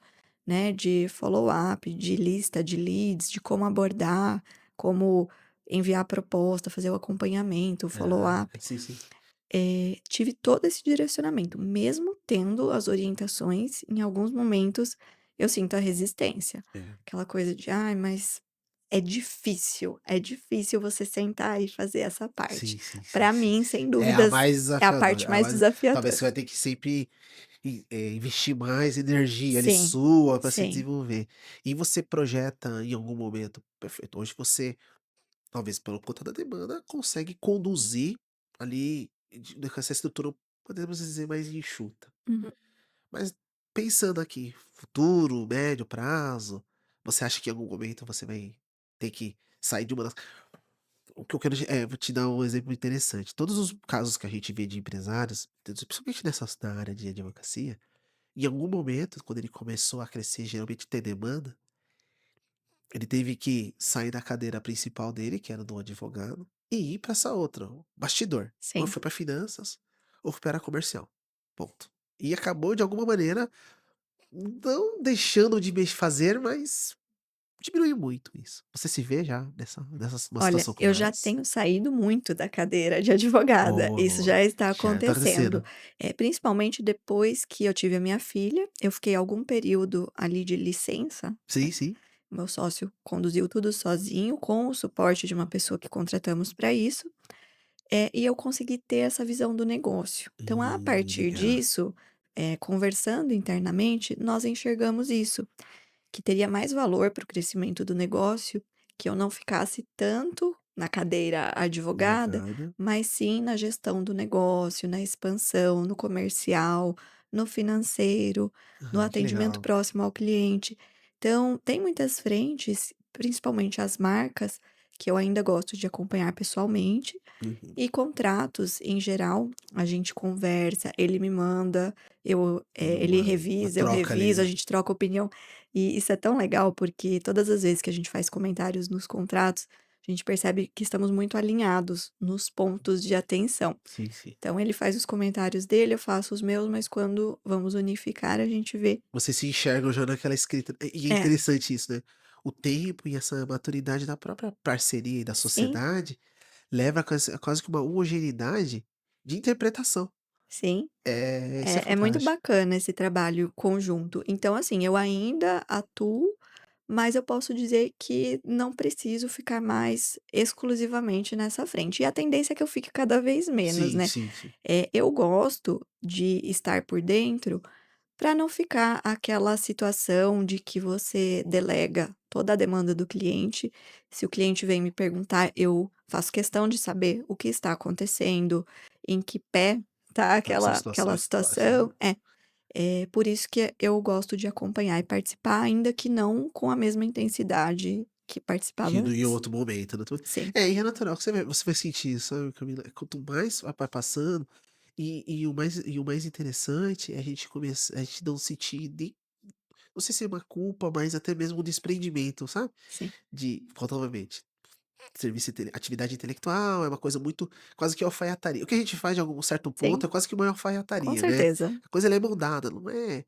né, de follow-up, de lista de leads, de como abordar, como enviar a proposta, fazer o acompanhamento, o Ah, follow-up. sim, sim. Tive todo esse direcionamento, mesmo tendo as orientações, em alguns momentos eu sinto a resistência. É. Aquela coisa de: "Ai, mas é difícil você sentar e fazer essa parte". Sim, sim, sim, Para sim, mim, sim. sem É a dúvidas, mais é a desafiadora, parte é a mais mais talvez desafiadora. você vai ter que sempre investir mais energia ali Sim, sua para se sim. desenvolver. E você projeta em algum momento perfeito, hoje você, talvez pelo conta da demanda, consegue conduzir ali com essa estrutura, podemos dizer, mais enxuta. Uhum. Mas pensando aqui, futuro, médio prazo, você acha que em algum momento você vai ter que sair de uma das o que eu quero vou te dar um exemplo interessante. Todos os casos que a gente vê de empresários, principalmente na área de advocacia, em algum momento, quando ele começou a crescer, geralmente ter demanda, ele teve que sair da cadeira principal dele, que era do advogado, e ir para essa outra, o bastidor. Ou Sim. foi para finanças, ou foi para área comercial. Ponto. E acabou, de alguma maneira, não deixando de fazer, mas diminuiu muito isso. Você se vê já nessa uma Olha, situação eu como já essa? tenho saído muito da cadeira de advogada, Boa, isso boa. já está Já tá acontecendo. acontecendo. Principalmente depois que eu tive a minha filha, eu fiquei algum período ali de licença, Sim, sim. meu sócio conduziu tudo sozinho, com o suporte de uma pessoa que contratamos para isso, e eu consegui ter essa visão do negócio. Então, a partir Legal. disso, conversando internamente, nós enxergamos isso. Que teria mais valor para o crescimento do negócio, que eu não ficasse tanto na cadeira advogada, Advogado. mas sim na gestão do negócio, na expansão, no comercial, no financeiro, no Aham, que atendimento legal. próximo ao cliente. Então, tem muitas frentes, principalmente as marcas, que eu ainda gosto de acompanhar pessoalmente. Uhum. E contratos, em geral, a gente conversa, ele me manda, ele Uma revisa, eu troca ali, reviso, a né. gente troca opinião. E isso é tão legal, porque todas as vezes que a gente faz comentários nos contratos, a gente percebe que estamos muito alinhados nos pontos de atenção. Sim, sim. Então ele faz os comentários dele, eu faço os meus, mas quando vamos unificar, a gente vê. Vocês se enxergam já naquela escrita. E é É, interessante isso, né. O tempo e essa maturidade da própria parceria e da sim, sociedade leva a quase que uma homogeneidade de interpretação. sim. Isso é É muito fantástico. bacana esse trabalho conjunto. Então, assim, eu ainda atuo, mas eu posso dizer que não preciso ficar mais exclusivamente nessa frente. E a tendência é que eu fique cada vez menos, Sim, né? sim, sim. Eu gosto de estar por dentro para não ficar aquela situação de que você delega toda a demanda do cliente. Se o cliente vem me perguntar, eu faço questão de saber o que está acontecendo, em que pé tá Tá, essa aquela situação, aham. situação. É por isso que eu gosto de acompanhar e participar, ainda que não com a mesma intensidade que participava Que no em antes. outro momento, né, Sim, e é natural que você vai sentir isso, sabe, Camila, quanto mais vai passando, o mais interessante é a gente não sentir nem não sei se é uma culpa, mas até mesmo um desprendimento, sabe, sim, de volto novamente, atividade intelectual é uma coisa muito quase que alfaiataria. O que a gente faz de algum certo ponto sim, é quase que uma com alfaiataria, né, certeza. a coisa ela é moldada, não é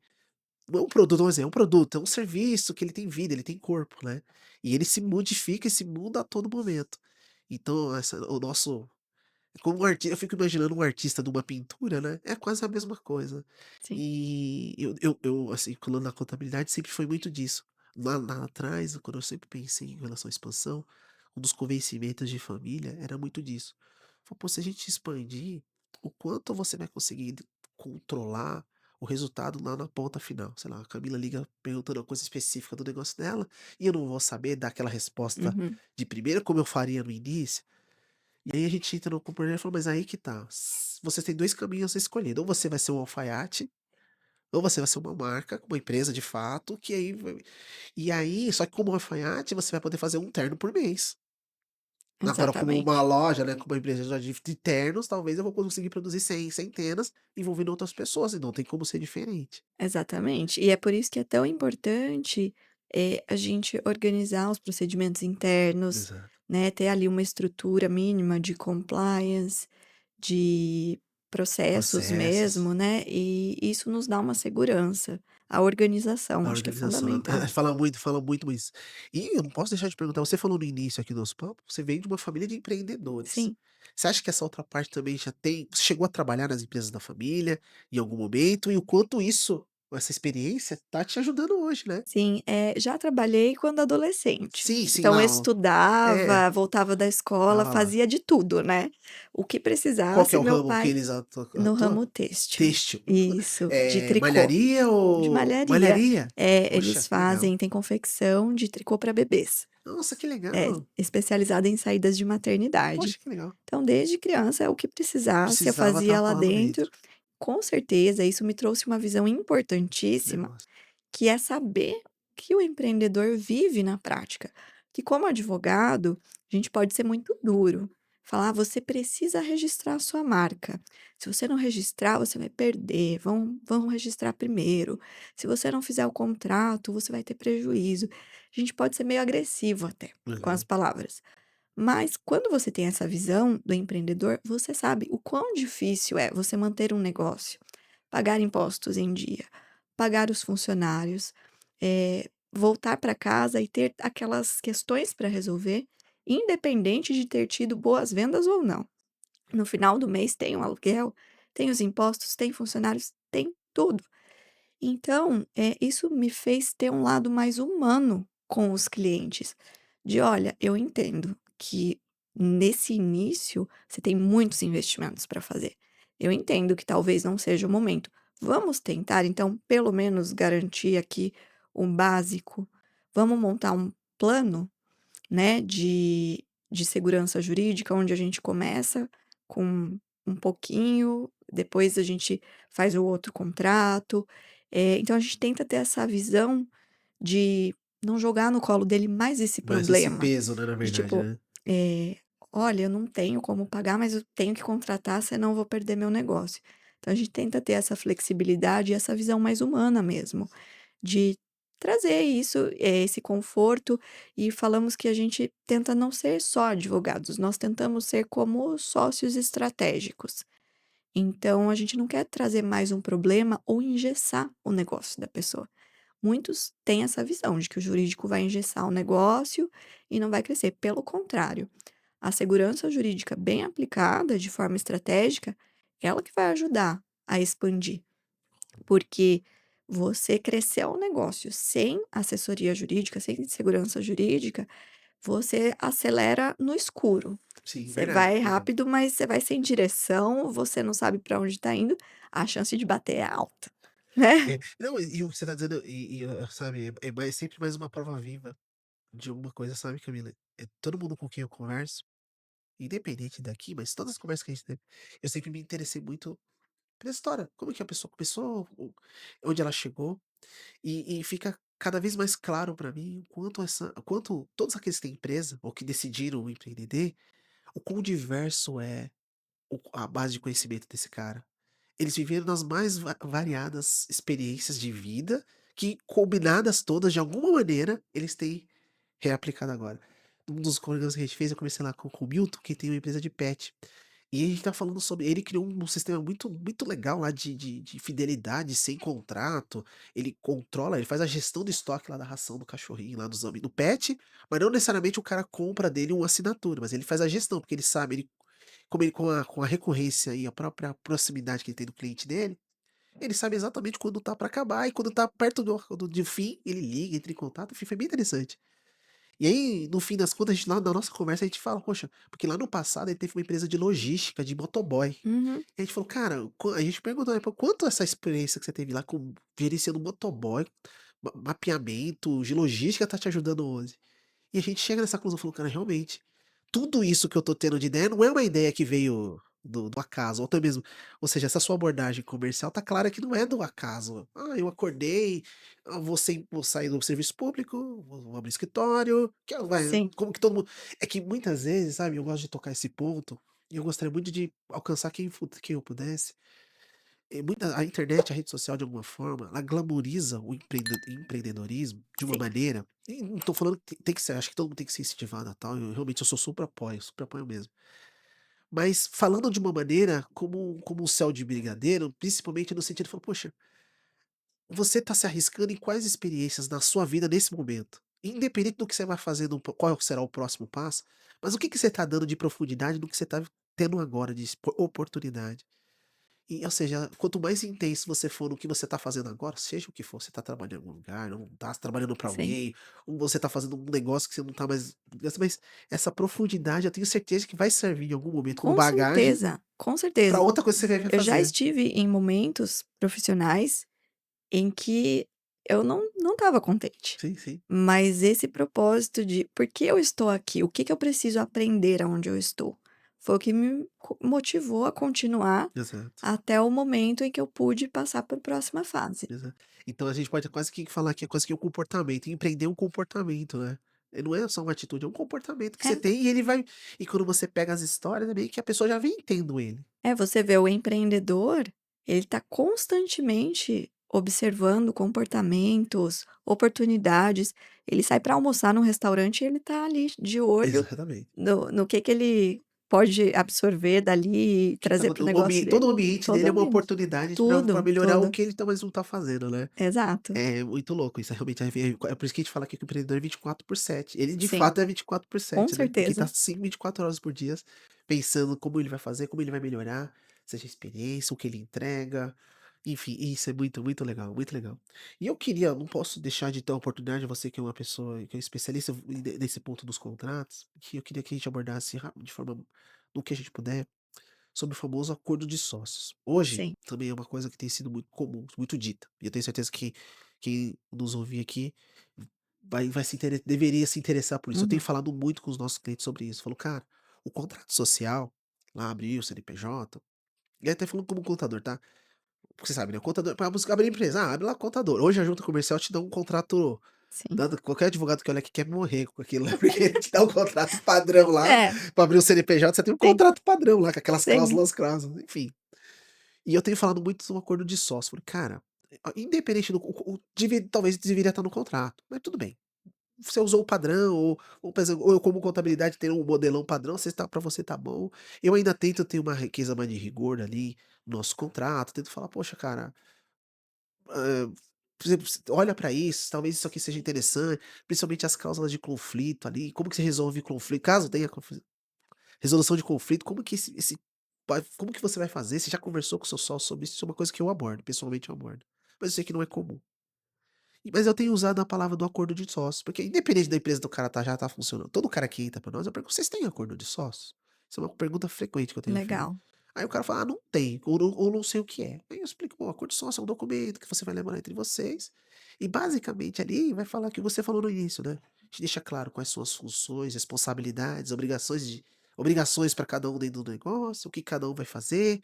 um produto, vamos dizer, é um produto, é um serviço que ele tem vida, ele tem corpo, né. E ele se modifica e se muda a todo momento. Então o nosso como um eu fico imaginando um artista de uma pintura, né, é quase a mesma coisa. Sim. E assim, falando na contabilidade sempre foi muito disso. Lá atrás, quando eu sempre pensei em relação à expansão, um dos convencimentos de família era muito disso. Falou: "Pô, se a gente expandir, o quanto você vai conseguir controlar o resultado lá na ponta final?". Sei lá, a Camila liga perguntando uma coisa específica do negócio dela, e eu não vou saber dar aquela resposta Uhum. de primeira como eu faria no início. E aí a gente entra no componente e fala: "Mas aí que tá, você tem 2 caminhos a escolher, ou você vai ser um alfaiate, ou você vai ser uma marca, uma empresa de fato, que aí vai". E aí só que como alfaiate, você vai poder fazer um terno por mês. Agora como uma Exatamente, loja, né, como uma empresa já de ternos, talvez eu vou conseguir produzir centenas, envolvendo outras pessoas, e não tem como ser diferente. exatamente. E é por isso que é tão importante, a gente organizar os procedimentos internos, Exato. né, ter ali uma estrutura mínima de compliance, de processos Processos. mesmo, né, e isso nos dá uma segurança. A organização, A acho que é organização, né. fundamental. Fala muito isso. E eu não posso deixar de perguntar, você falou no início aqui do nosso papo, você vem de uma família de empreendedores. Sim. Você acha que essa outra parte também já tem você chegou a trabalhar nas empresas da família, em algum momento, e o quanto essa experiência tá te ajudando hoje, né? Sim, já trabalhei quando adolescente. Sim, sim, Então eu lá é, estudava, voltava da escola, estava lá. fazia de tudo, né. O que Qual que é precisasse, o meu ramo que pai eles no atuam? ramo têxtil. Têxtil. Isso, de tricô, Malharia de ou malharia. malharia? Poxa, Eles que legal. fazem tem confecção de tricô para bebês. Nossa, que É, legal. especializada em saídas de maternidade. Poxa, que legal. Então desde criança, o que precisasse, eu Precisava estar fazia lá lá dentro. dentro. Com certeza, isso me trouxe uma visão Que importantíssima, negócio. que é saber que o empreendedor vive na prática. Que como advogado, a gente pode ser muito duro. Falar: "Ah, você precisa registrar a sua marca. Se você não registrar, você vai perder. Vão registrar primeiro. Se você não fizer o contrato, você vai ter prejuízo". A gente pode ser meio agressivo até com as Aham. palavras. Mas quando você tem essa visão do empreendedor, você sabe o quão difícil é você manter um negócio, pagar impostos em dia, pagar os funcionários, voltar para casa e ter aquelas questões para resolver, independente de ter tido boas vendas ou não. No final do mês tem o aluguel, tem os impostos, tem funcionários, tem tudo. Então, isso me fez ter um lado mais humano com os clientes, de: "Olha, eu entendo que nesse início você tem muitos investimentos para fazer. Eu entendo que talvez não seja o momento. Vamos tentar então pelo menos garantir aqui o básico. Vamos montar um plano, né, de segurança jurídica, onde a gente começa com um pouquinho, depois a gente faz o outro contrato". Então a gente tenta ter essa visão de não jogar no colo dele mais esse Mas esse problema, peso, né, na de verdade, tipo: né. eh, "Olha, eu não tenho como pagar, mas eu tenho que contratar, senão eu vou perder meu negócio". Então a gente tenta ter essa flexibilidade e essa visão mais humana mesmo, de trazer isso, esse conforto, e falamos que a gente tenta não ser só advogados, nós tentamos ser como sócios estratégicos. Então a gente não quer trazer mais um problema ou engessar o negócio da pessoa. Muitos têm essa visão de que o jurídico vai engessar o negócio e não vai crescer. Pelo contrário, a segurança jurídica bem aplicada, de forma estratégica, ela que vai ajudar a expandir. Porque você crescer um negócio sem assessoria jurídica, sem segurança jurídica, você acelera no escuro. Sim, Você verdade, vai verdade. rápido, mas você vai sem direção, você não sabe para onde está indo, a chance de bater é alta, né? É, não, e o que você tá dizendo, sabe, é mais, sempre mais uma prova viva de uma coisa, sabe, Camila? É todo mundo com quem eu converso, independente daqui, mas todas as conversas que a gente teve, eu sempre me interessei muito pela história. Como que a pessoa começou, onde ela chegou, e fica cada vez mais claro pra mim o quanto todos aqueles que têm empresa ou que decidiram empreender, o quão diverso é a base de conhecimento desse cara. Eles viveram nas mais variadas experiências de vida, que combinadas todas de alguma maneira, eles têm reaplicado agora. Um dos programas que a gente fez, eu comecei lá com o Milton, que tem uma empresa de pet. E a gente tá falando sobre ele criou um sistema muito legal lá de fidelidade sem contrato, ele controla, ele faz a gestão do estoque lá da ração do cachorrinho, lá do pet, mas não necessariamente o cara compra dele uma assinatura, mas ele faz a gestão, porque ele sabe, como ele com a recorrência e a própria proximidade que ele tem do cliente dele, ele sabe exatamente quando tá para acabar e quando tá perto do fim, ele liga, entra em contato, enfim, foi bem interessante. E aí, no fim das contas, lá na nossa conversa, a gente fala, poxa, porque lá no passado ele teve uma empresa de logística, de motoboy. Uhum. E a gente falou, cara, a gente perguntou, né, pô, quanto essa experiência que você teve lá com gerenciando motoboy, mapeamento, de logística tá te ajudando hoje? E a gente chega nessa conclusão, falou, cara, realmente, tudo isso que eu tô tendo de ideia não é uma ideia que veio do acaso, ou até mesmo, ou seja, essa sua abordagem comercial tá clara que não é do acaso. Ah, eu acordei, vou sair do serviço público, vou abrir escritório, Sim, como que todo mundo. É que muitas vezes, sabe, eu gosto de tocar esse ponto, e eu gostaria muito de alcançar quem eu pudesse. A internet, a rede social, de alguma forma, ela glamoriza o empreendedorismo de uma sim. maneira. E não tô falando que tem que ser, acho que todo mundo tem que ser incentivado e tal. Realmente eu sou super apoio mesmo. Mas falando de uma maneira como um céu de brigadeiro, principalmente no sentido de falar, poxa, você está se arriscando em quais experiências na sua vida nesse momento? Independente do que você vai fazer, qual será o próximo passo, mas o que que você está dando de profundidade no que você está tendo agora de oportunidade? E, ou seja, quanto mais intenso você for no que você tá fazendo agora, seja o que for, você tá trabalhando em algum lugar, não tá trabalhando pra Sim. alguém, ou você tá fazendo um negócio que você não tá mais, mas essa profundidade eu tenho certeza que vai servir em algum momento como bagagem Com pra certeza. outra coisa que você vai Eu já fazer. estive em momentos profissionais em que eu não estava contente, Sim, sim, mas esse propósito de por que eu estou aqui? O que que eu preciso aprender aonde eu estou? Foi o que me motivou a continuar exato, até o momento em que eu pude passar para a próxima fase. exato. Então a gente pode quase que falar que é quase que um comportamento, empreender um comportamento, né? Não é só uma atitude, é um comportamento que você É, tem e ele vai. E quando você pega as histórias, é meio que a pessoa já vem tendo ele. você vê o empreendedor, ele está constantemente observando comportamentos, oportunidades. Ele sai para almoçar num restaurante e ele está ali de olho Exatamente. no que ele pode absorver dali e Que tá trazer para o negócio todo dele. o ambiente Todo dele é uma ambiente. oportunidade pra Tudo, melhorar o tudo. que ele mais não tá fazendo, né. Exato. É muito louco isso, é realmente é por isso que a gente fala que o empreendedor é 24/7. Ele de Sim, fato é 24 por com 7, né, porque tá certeza. sim 24 horas por dia pensando como ele vai fazer, como ele vai melhorar, seja a experiência, o que ele entrega, enfim, isso é muito legal, muito legal. E eu queria não posso deixar de dar uma oportunidade a você que é uma pessoa que é especialista nesse ponto dos contratos, que eu queria que a gente abordasse de forma no que a gente puder sobre o famoso acordo de sócios. Hoje, Sim. também é uma coisa que tem sido muito comum, muito dita. E eu tenho certeza que quem nos ouvir aqui vai deveria se interessar por isso. Eu tenho Uhum. falado muito com os nossos clientes sobre isso. Falo, cara, o contrato social, lá abrir o CNPJ, e até falando como contador, tá? Porque você sabe, né? O contador, para abrir empresa, abre lá contador. Hoje a junta comercial te dá um contrato. Sim. Qualquer advogado que olha aqui quer morrer com aquilo lá, porque ele te dá um contrato padrão lá, É, pra abrir o CNPJ, você tem um sim, contrato padrão lá, com aquelas sim. cláusulas, enfim. E eu tenho falado muito do acordo de sócio, falei: "Cara, independente do talvez deveria estar no contrato, mas tudo bem, você usou o padrão ou por exemplo, ou eu como contabilidade tenho um modelão padrão, você tá pra você tá bom". Eu ainda tento ter uma riqueza mais de rigor ali no nosso contrato, tento falar: "Poxa, cara, por exemplo, olha para isso, talvez isso aqui seja interessante, principalmente as cláusulas de conflito ali, como que você resolve conflito, caso tenha resolução de conflito, como que como que você vai fazer? Você já conversou com o seu sócio sobre isso? Isso é uma coisa que eu abordo, pessoalmente eu abordo. Mas eu sei que não é comum. Mas eu tenho usado a palavra do acordo de sócios, porque independente da empresa do cara já tá funcionando, todo cara que entra para nós, eu pergunto: "Vocês têm acordo de sócios?". Isso é uma pergunta frequente que eu tenho feito. Legal. Aí o cara fala: "Ah, não tem, ou não sei o que é". Aí eu explico: "Bom, acordo de sócio é um documento que você vai elaborar entre vocês, e basicamente ali vai falar o que você falou no início, né, a gente deixa claro quais são as funções, responsabilidades, obrigações para cada um dentro do negócio, o que cada um vai fazer,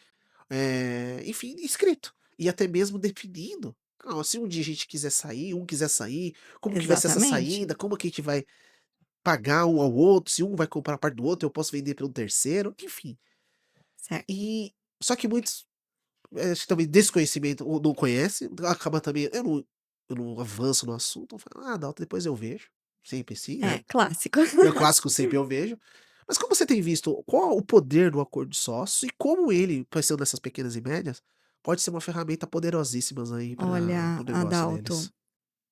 enfim, escrito. E até mesmo definindo, se um dia a gente quiser sair, um quiser sair, como que vai ser essa Exatamente. saída, como que a gente vai pagar um ao outro, se um vai comprar a parte do outro, eu posso vender para um terceiro, enfim. Certo. E só que muitos, acho que também desconhecimento ou não conhece, acaba também eu não avanço no assunto, eu falo: "Ah, Dalton, depois eu vejo", sempre assim, né. É, clássico. É o clássico sempre eu vejo. Mas como você tem visto, qual o poder do acordo de sócios e como ele, pensando nessas pequenas e médias, pode ser uma ferramenta poderosíssimas aí para Olha, o negócio Adalto, deles?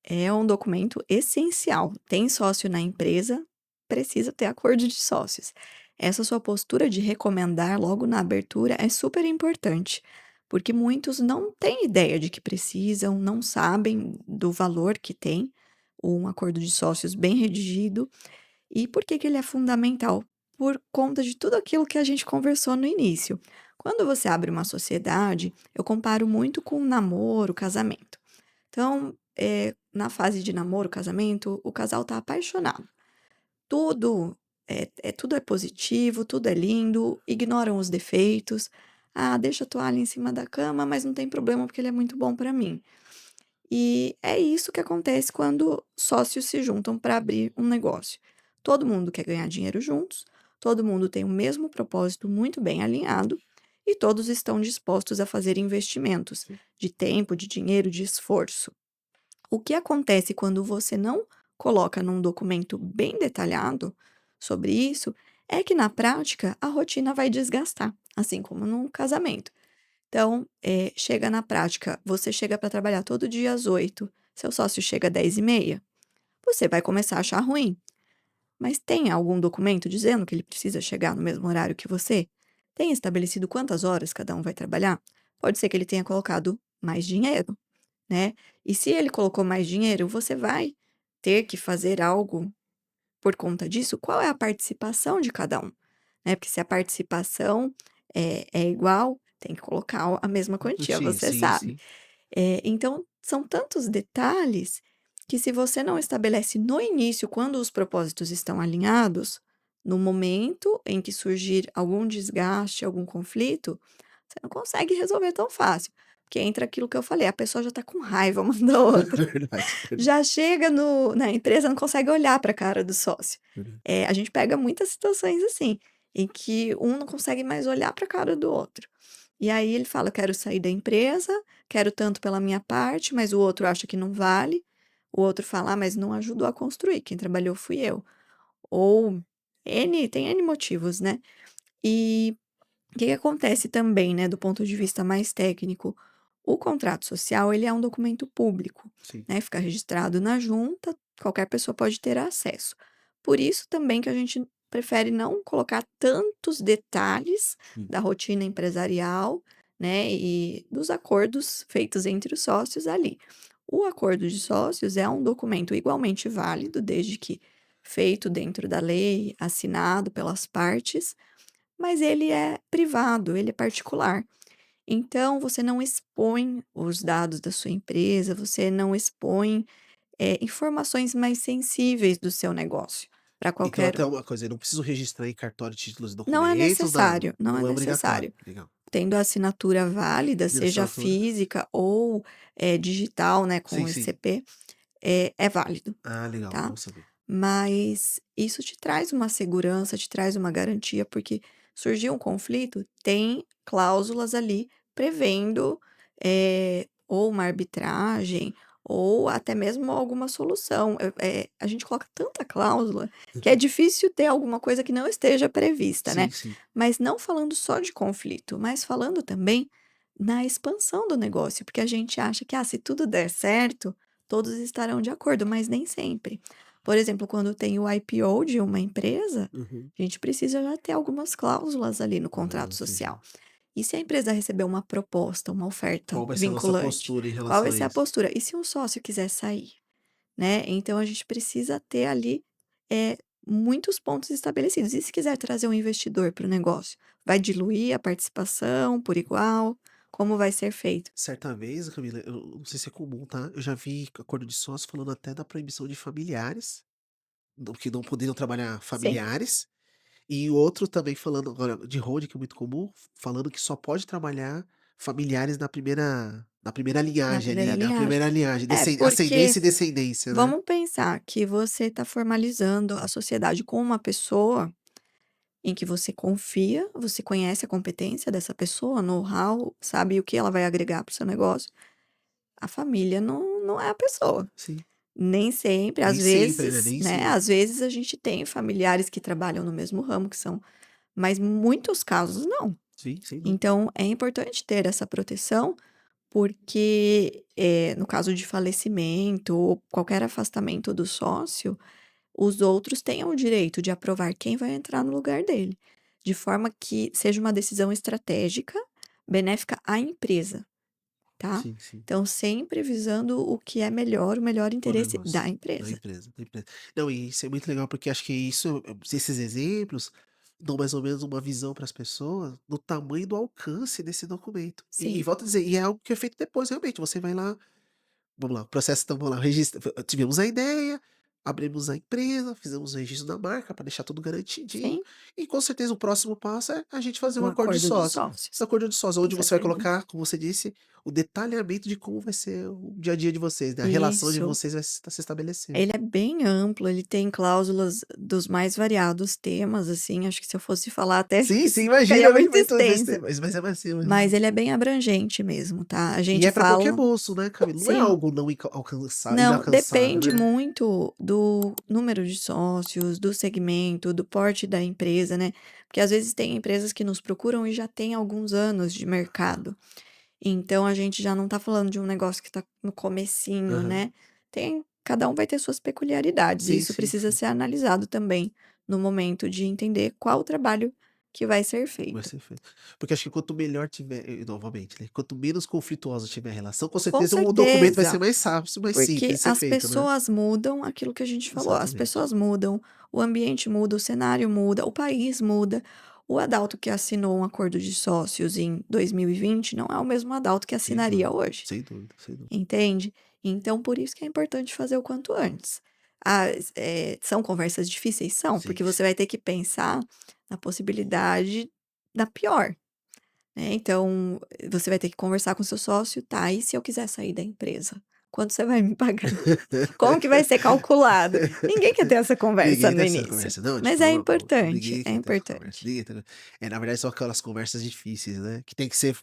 é um documento essencial. Tem sócio na empresa, precisa ter acordo de sócios. Essa sua postura de recomendar logo na abertura é super importante, porque muitos não têm ideia de que precisam, não sabem do valor que tem um acordo de sócios bem redigido. E por que que ele é fundamental? Por conta de tudo aquilo que a gente conversou no início. Quando você abre uma sociedade, eu comparo muito com namoro, casamento. Então, na fase de namoro, casamento, o casal tá apaixonado. Tudo tudo é positivo, tudo é lindo, ignoram os defeitos. "Ah, deixa a toalha em cima da cama, mas não tem problema porque ele é muito bom para mim". E é isso que acontece quando sócios se juntam para abrir um negócio. Todo mundo quer ganhar dinheiro juntos, todo mundo tem o mesmo propósito muito bem alinhado e todos estão dispostos a fazer investimentos Sim. de tempo, de dinheiro, de esforço. O que acontece quando você não coloca num documento bem detalhado sobre isso é que, na prática, a rotina vai desgastar, assim como num casamento. Então, chega na prática, você chega para trabalhar todo dia às 8, seu sócio chega às 10h30, você vai começar a achar ruim. Mas tem algum documento dizendo que ele precisa chegar no mesmo horário que você? Tem estabelecido quantas horas cada um vai trabalhar? Pode ser que ele tenha colocado mais dinheiro, né? E se ele colocou mais dinheiro, você vai ter que fazer algo por conta disso. Qual é a participação de cada um? Né? Porque se a participação é igual, tem que colocar a mesma quantia, Sim, você sim, sabe. sim. Então, são tantos detalhes que, se você não estabelece no início, quando os propósitos estão alinhados, no momento em que surgir algum desgaste, algum conflito, você não consegue resolver tão fácil. Porque entra aquilo que eu falei, a pessoa já está com raiva uma da outra. Verdade, verdade, Já chega na empresa, não consegue olhar para a cara do sócio. verdade. A gente pega muitas situações assim, em que um não consegue mais olhar para a cara do outro. E aí ele fala: "Eu quero sair da empresa, quero tanto pela minha parte", mas o outro acha que não vale. O outro fala: "Ah, mas não ajudou a construir, quem trabalhou fui eu". Ou tem N motivos, né. E o que que acontece também, né, do ponto de vista mais técnico, o contrato social, ele é um documento público, Sim. né, fica registrado na junta, qualquer pessoa pode ter acesso. Por isso também que a gente prefere não colocar tantos detalhes Hum. da rotina empresarial, né, e dos acordos feitos entre os sócios ali. O acordo de sócios é um documento igualmente válido, desde que feito dentro da lei, assinado pelas partes, mas ele é privado, ele é particular. Então, você não expõe os dados da sua empresa, você não expõe, informações mais sensíveis do seu negócio para Então qualquer até um. uma coisa, eu não preciso registrar em cartório de títulos e Não é documentos, nada. necessário, não é Não é obrigatório. necessário. Legal. Tendo a assinatura válida, De seja assinatura. física ou, digital, né, com Sim, o sim. ECP, é válido, Ah, legal, tá? bom saber. Mas isso te traz uma segurança, te traz uma garantia, porque surgiu um conflito, tem cláusulas ali prevendo, ou uma arbitragem, ou até mesmo alguma solução. A gente coloca tanta cláusula que é difícil ter alguma coisa que não esteja prevista, né? Sim, sim. Mas não falando só de conflito, mas falando também na expansão do negócio, porque a gente acha que, se tudo der certo, todos estarão de acordo, mas nem sempre. Por exemplo, quando tem o IPO de uma empresa, Uhum. a gente precisa já ter algumas cláusulas ali no Ah, contrato entendi. social. E se a empresa receber uma proposta, uma oferta Qual vai ser a nossa vinculante, postura em qual vai relação a ser a isso? postura? E se um sócio quiser sair, né? Então a gente precisa ter ali muitos pontos estabelecidos. E se quiser trazer um investidor para o negócio, vai diluir a participação por igual? Como vai ser feito? Certa vez, Camila, eu não sei se é comum, tá? Eu já vi acordo de sócio falando até da proibição de familiares, que não poderiam trabalhar Sim, familiares, e outro também falando agora de holding, que é muito comum, falando que só pode trabalhar familiares na primeira na linhagem primeira ali, na linhagem. primeira linhagem, Porque ascendência e descendência, né? vamos pensar que você está formalizando a sociedade com uma pessoa em que você confia, você conhece a competência dessa pessoa, know-how, sabe o que ela vai agregar para o seu negócio. A família não é a pessoa. Sim. Nem sempre, às Nem sempre, né? vezes, Nem né? sempre. Às vezes a gente tem familiares que trabalham no mesmo ramo, que são, mas muitos casos não. Sim, sem dúvida. Então é importante ter essa proteção, porque no caso de falecimento ou qualquer afastamento do sócio, os outros tenham o direito de aprovar quem vai entrar no lugar dele, de forma que seja uma decisão estratégica, benéfica à empresa, tá? Sim, sim. Então, sempre visando o que é melhor, o melhor O interesse negócio da da empresa. empresa, da empresa. Não, e isso é muito legal, porque acho que esses exemplos dão mais ou menos uma visão para as pessoas do tamanho do alcance desse documento. E Sim, volto a dizer, e é algo que é feito depois, realmente. Você vai lá, vamos lá, o processo, então vamos lá, tivemos a ideia, abrimos a empresa, fizemos o registro da marca para deixar tudo garantidinho, sim, e com certeza o próximo passo é a gente fazer um um acordo de acordo de sócio. Esse sócios, acordo de sócio, com onde você vai certeza. colocar, como você disse, o detalhamento de como vai ser o dia a dia de vocês, né? A relação de Isso. vocês vai se estabelecendo. Ele é bem amplo, ele tem cláusulas dos mais variados temas, assim, acho que se eu fosse falar até Sim, sim, ficaria imagina, muito muito vai extenso. ser, mas é macio, Mas imagina. ele é bem abrangente mesmo, tá? A E gente é para qualquer fala bolso, né, Camilo? Não é sim. algo não Não, inalcançável, depende né? muito do número de sócios, do segmento, do porte da empresa, né? Porque às vezes tem empresas que nos procuram e já tem alguns anos de mercado. Então a gente já não tá falando de um negócio que tá no comecinho, Aham. né? Cada um vai ter suas peculiaridades, e Sim, isso sim, precisa sim. ser analisado também no momento de entender qual o trabalho que vai ser Vai feito. ser feito. Porque acho que quanto melhor tiver, novamente, né, quanto menos conflituosa tiver a relação, com Com certeza o documento vai ser certeza. mais fácil, mais Porque simples de ser as feito, né? pessoas mudam, aquilo que a gente falou, as Exatamente. pessoas mudam, o ambiente muda, o cenário muda, o país muda. O Adalto que assinou um acordo de sócios em 2020 não é o mesmo Adalto que Sem assinaria dúvida, hoje, sem dúvida, sem dúvida. entende? Então, por isso que é importante fazer o quanto antes. São conversas difíceis? São, Sim, porque você vai ter que pensar na possibilidade da pior, né? Então, você vai ter que conversar com seu sócio, tá? E se eu quiser sair da empresa? Quanto você vai me pagar? Como que vai ser calculado? Ninguém quer ter essa conversa Ninguém no tem essa início, conversa. Não, de mas é forma alguma. importante, Ninguém é quer ter essa conversa. importante. Ninguém tem... na verdade, são aquelas conversas difíceis, né? Que tem que ser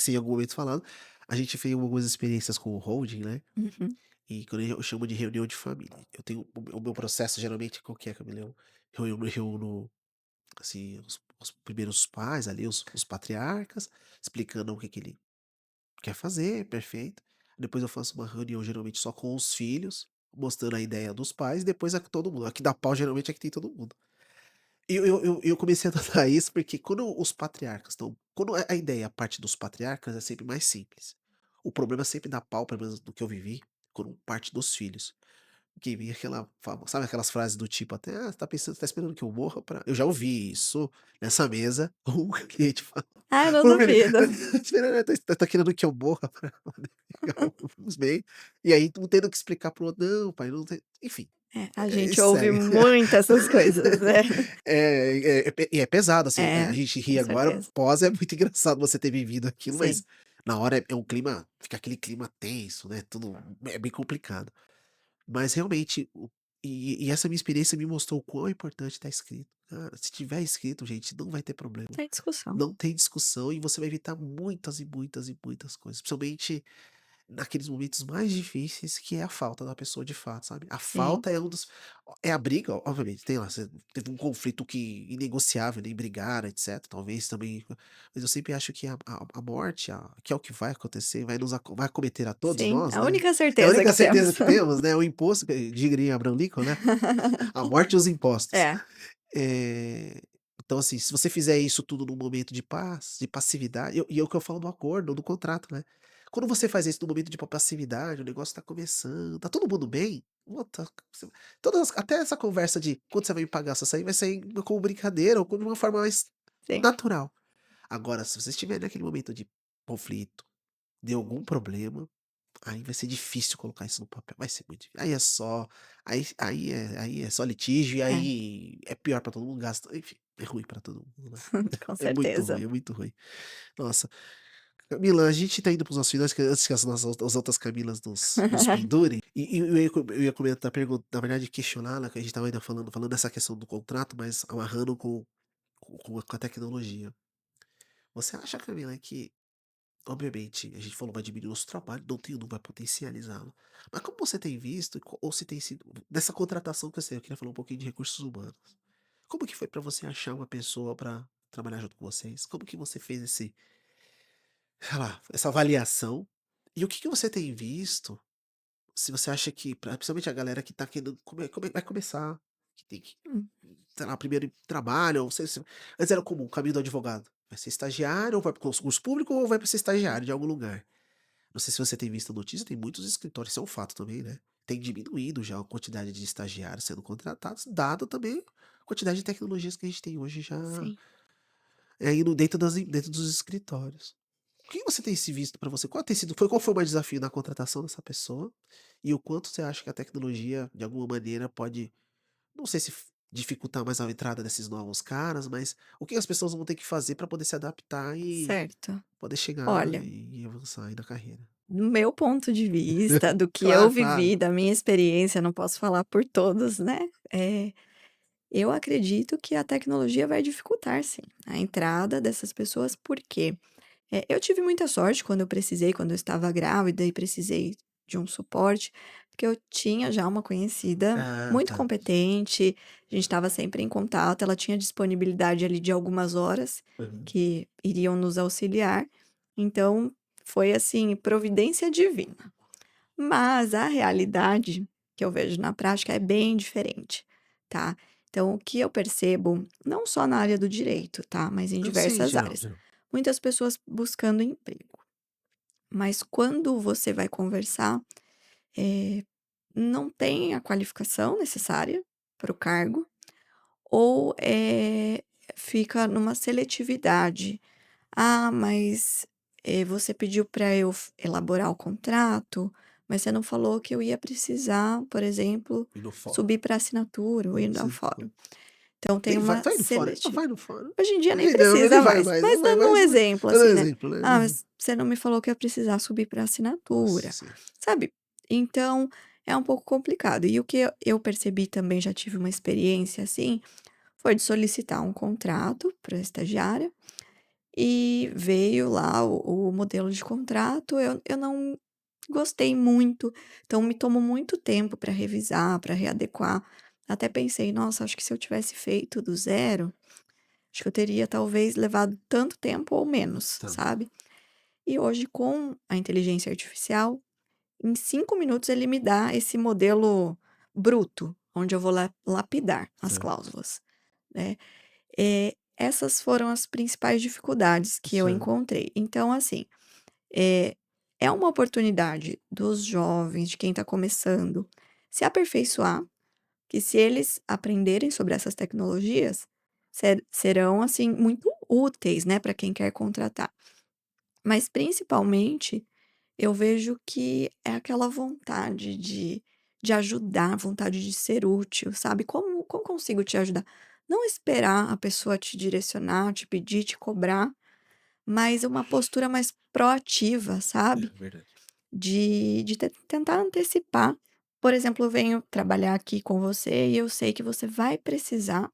em algum momento falado. A gente fez algumas experiências com o holding, né? Uhum, E quando eu chamo de reunião de família. Eu tenho o meu processo, geralmente, qual que é, Camila? Eu reúno assim, os primeiros pais ali, os patriarcas, explicando o que ele quer fazer, perfeito. Depois eu faço uma reunião geralmente só com os filhos, mostrando a ideia dos pais, depois é com todo mundo. Aqui dá pau geralmente é que tem todo mundo. E eu comecei a notar isso porque quando os patriarcas estão. Quando a ideia parte dos patriarcas é sempre mais simples. O problema sempre dá pau, pelo menos do que eu vivi, quando parte dos filhos. Que vem sabe aquelas frases do tipo até: "Ah, você tá pensando, tá esperando que eu morra pra". Eu já ouvi isso nessa mesa, um cliente fala ah, eu não falou pra ele: duvido. "Tá esperando, tá querendo que eu morra pra poder pegar os bens". E aí um tendo que explicar para o outro: "Não, pai, não tem", enfim, A gente ouve segue. muito essas coisas, né? E é pesado, assim, a É, gente com ri agora, certeza. pós é muito engraçado você ter vivido aquilo, mas Sim. na hora é um clima, fica aquele clima tenso, né, tudo é bem complicado. Mas realmente, e essa minha experiência me mostrou o quão importante tá escrito. Cara, se tiver escrito, gente, não vai ter problema. Sem discussão. Não tem discussão e você vai evitar muitas e muitas e muitas coisas, principalmente naqueles momentos mais difíceis, que é a falta da pessoa de fato, sabe. A Sim, falta é um dos é a briga, obviamente, tem lá, você teve um conflito que inegociável, nem brigaram, etcétera, talvez também, mas eu sempre acho que a morte, que é o que vai acontecer, vai acometer a todos sim. nós, A né. única É a certeza única que certeza temos. que temos, né, o imposto, que diria Abraham Lincoln, né, a morte e os impostos. É, Eh, então assim, se você fizer isso tudo num momento de paz, de passividade, e é o que eu falo do acordo, do contrato, né. Quando você faz isso num momento de passividade, o negócio tá começando, tá todo mundo bem, puta, você até essa conversa de quanto você vai me pagar, essa aí vai sair como brincadeira ou como uma forma mais sim. natural. Agora, se você estiver naquele momento de conflito, de algum problema, aí vai ser difícil colocar isso no papel, vai ser muito difícil. Aí é só litígio e É, aí é pior pra todo mundo, gasta, enfim, é ruim pra todo mundo, né. com É muito ruim, certeza. é muito ruim. Nossa, Camila, a gente tá indo para os nossos finais, que antes que as outras Camilas nos pendurem, e eu ia comentar, na verdade questionar, né, que a gente estava ainda falando dessa questão do contrato, mas amarrando com a tecnologia. Você acha, Camila, que obviamente, a gente falou, vai diminuir o nosso trabalho, não vai potencializá-lo. Mas como você tem visto, ou se tem sido, dessa contratação que eu queria falar um pouquinho de recursos humanos. Como que foi para você achar uma pessoa para trabalhar junto com vocês? Como que você fez sei lá, essa avaliação? E o que que você tem visto? Se você acha que, principalmente a galera que tá querendo, vai começar, que tem que, Hum, sei lá, primeiro trabalho, ou sei se, antes era comum, o caminho do advogado. Vai ser estagiário, ou vai para o concurso público, ou vai para ser estagiário de algum lugar. Não sei se você tem visto a notícia, tem muitos escritórios, isso é um fato também, né? Tem diminuído já a quantidade de estagiários sendo contratados, dado também a quantidade de tecnologias que a gente tem hoje já sim. indo dentro dos escritórios. O que você tem se visto para você? Qual foi o mais desafio na contratação dessa pessoa? E o quanto você acha que a tecnologia, de alguma maneira, pode, não sei se dificultar mais a entrada desses novos caras, mas o que as pessoas vão ter que fazer para poder se adaptar e Certo. poder chegar Olha, e avançar aí na carreira? do meu ponto de vista, do que eu Claro, claro. vivi, da minha experiência, não posso falar por todos, né, eu acredito que a tecnologia vai dificultar sim, a entrada dessas pessoas, por quê? Eu tive muita sorte quando eu estava grávida e precisei de um suporte, porque eu tinha já uma conhecida Ah, muito tá. competente, a gente estava sempre em contato, ela tinha disponibilidade ali de algumas horas Uhum. que iriam nos auxiliar, então foi assim, providência divina. Mas a realidade que eu vejo na prática é bem diferente, tá? Então, o que eu percebo, não só na área do direito, tá? Mas em Eu sei, diversas geral, áreas. geral. Muitas pessoas buscando emprego. Mas quando você vai conversar, eh, não tem a qualificação necessária para o cargo, ou fica numa seletividade. Ah, mas, você pediu para eu elaborar o contrato, mas você não falou que eu ia precisar, por exemplo, E no fórum. subir para assinatura ou ir ao Sim. fórum. Então tem Nem vai, uma vai no fórum, só seleti vai no fórum. hoje em dia nem Ai, não, ele precisa vai mais, mais, mas não vai dando um mais. exemplo, Dando um assim, né. exemplo, né? "Ah, Uhum. mas você não me falou que ia precisar subir para Nossa assinatura", senhora. sabe. Então, é um pouco complicado. E o que eu percebi também, já tive uma experiência assim, foi de solicitar um contrato para estagiária e veio lá o modelo de contrato, eu não gostei muito, então me tomou muito tempo para revisar, para readequar. Até pensei: "Nossa, acho que se eu tivesse feito do zero, acho que eu teria talvez levado tanto tempo ou menos", Tá, sabe. E hoje com a inteligência artificial, em 5 minutos ele me dá esse modelo bruto, onde eu vou lapidar as certo, cláusulas, né. Essas foram as principais dificuldades que eu certo. encontrei. Então, assim, é é uma oportunidade dos jovens, de quem está começando, se aperfeiçoar, que se eles aprenderem sobre essas tecnologias, serão, assim, muito úteis, né, para quem quer contratar. Mas principalmente, eu vejo que é aquela vontade de ajudar, vontade de ser útil, sabe. Como consigo te ajudar? Não esperar a pessoa te direcionar, te pedir, te cobrar, mas uma postura mais proativa, É sabe. verdade. De tentar antecipar. Por exemplo, eu venho trabalhar aqui com você e eu sei que você vai precisar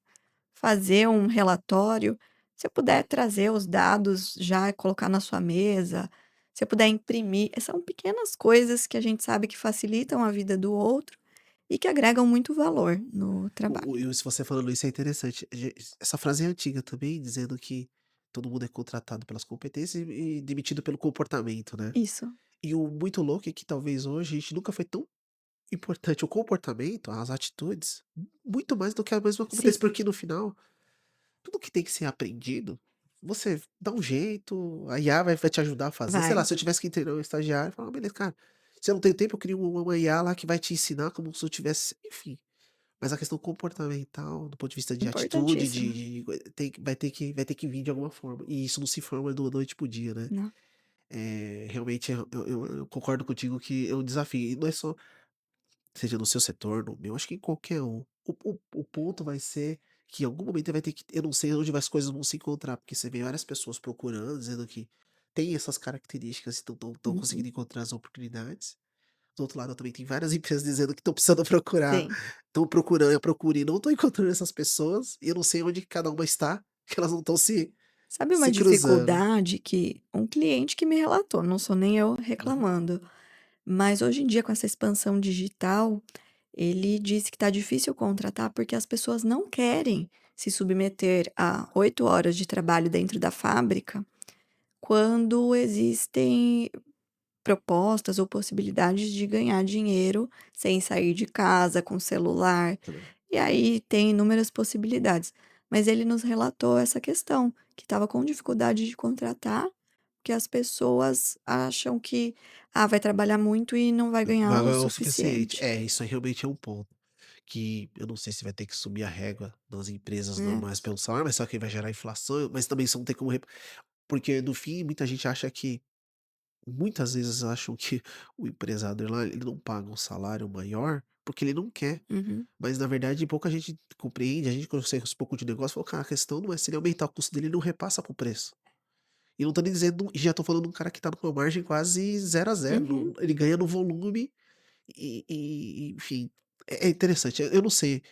fazer um relatório. Se eu puder trazer os dados, já colocar na sua mesa, se eu puder imprimir, são pequenas coisas que a gente sabe que facilitam a vida do outro e que agregam muito valor no trabalho. E se você falando isso é interessante. Essa frase é antiga também, dizendo que todo mundo é contratado pelas competências e demitido pelo comportamento, né? Isso. E o muito louco é que talvez hoje a gente nunca foi tão importante o comportamento, as atitudes, muito mais do que a mesma Sim, competência, porque no final, tudo que tem que ser aprendido, você dá um jeito, a IA vai te ajudar a fazer. Sei lá, vai. se eu tivesse que treinar um estagiário, eu falava, beleza, cara, se eu não tenho tempo, eu crio uma IA lá que vai te ensinar como se eu tivesse. Enfim. Mas a questão comportamental, do ponto de vista de atitude, Importantíssimo. vai ter que vir de alguma forma. E isso não se forma da noite pro dia, né? Não. Realmente eu concordo contigo que é um desafio. E não é só, seja no seu setor, no meu, acho que em qualquer um. O ponto vai ser que em algum momento vai ter que. Eu não sei onde as coisas vão se encontrar, porque você vê várias pessoas procurando, dizendo que tem essas características e estão Uhum. conseguindo encontrar as oportunidades. Do outro lado, também tem várias empresas dizendo que estão precisando procurar, Sim. estão procurando, eu procuro e não estou encontrando essas pessoas, e eu não sei onde que cada uma está, que elas não estão se Sabe uma se cruzando. dificuldade que um cliente que me relatou, não sou nem eu Aham. reclamando, mas hoje em dia com essa expansão digital, ele disse que está difícil contratar porque as pessoas não querem se submeter a 8 horas de trabalho dentro da fábrica, quando existem propostas ou possibilidades de ganhar dinheiro sem sair de casa, com celular, Também. e aí tem inúmeras possibilidades. Mas ele nos relatou essa questão, que estava com dificuldade de contratar, porque as pessoas acham que, vai trabalhar muito e não vai ganhar o Vaga é o suficiente. suficiente. Isso aí realmente é um ponto, que eu não sei se vai ter que subir a régua nas empresas É. normais pelo salário, mas só que vai gerar inflação, mas também isso não tem como porque no fim muita gente acha que muitas vezes acham que o empresário lá, ele não paga um salário maior, porque ele não quer. Uhum, Mas na verdade pouca gente compreende, a gente quando consegue um pouco de negócio, falou: "Cara, a questão não é se ele aumentar o custo dele, ele não repassa para o preço". E não tô nem dizendo, e já tô falando de um cara que tá numa margem quase zero a zero, uhum. ele ganha no volume enfim, é interessante. Eu não sei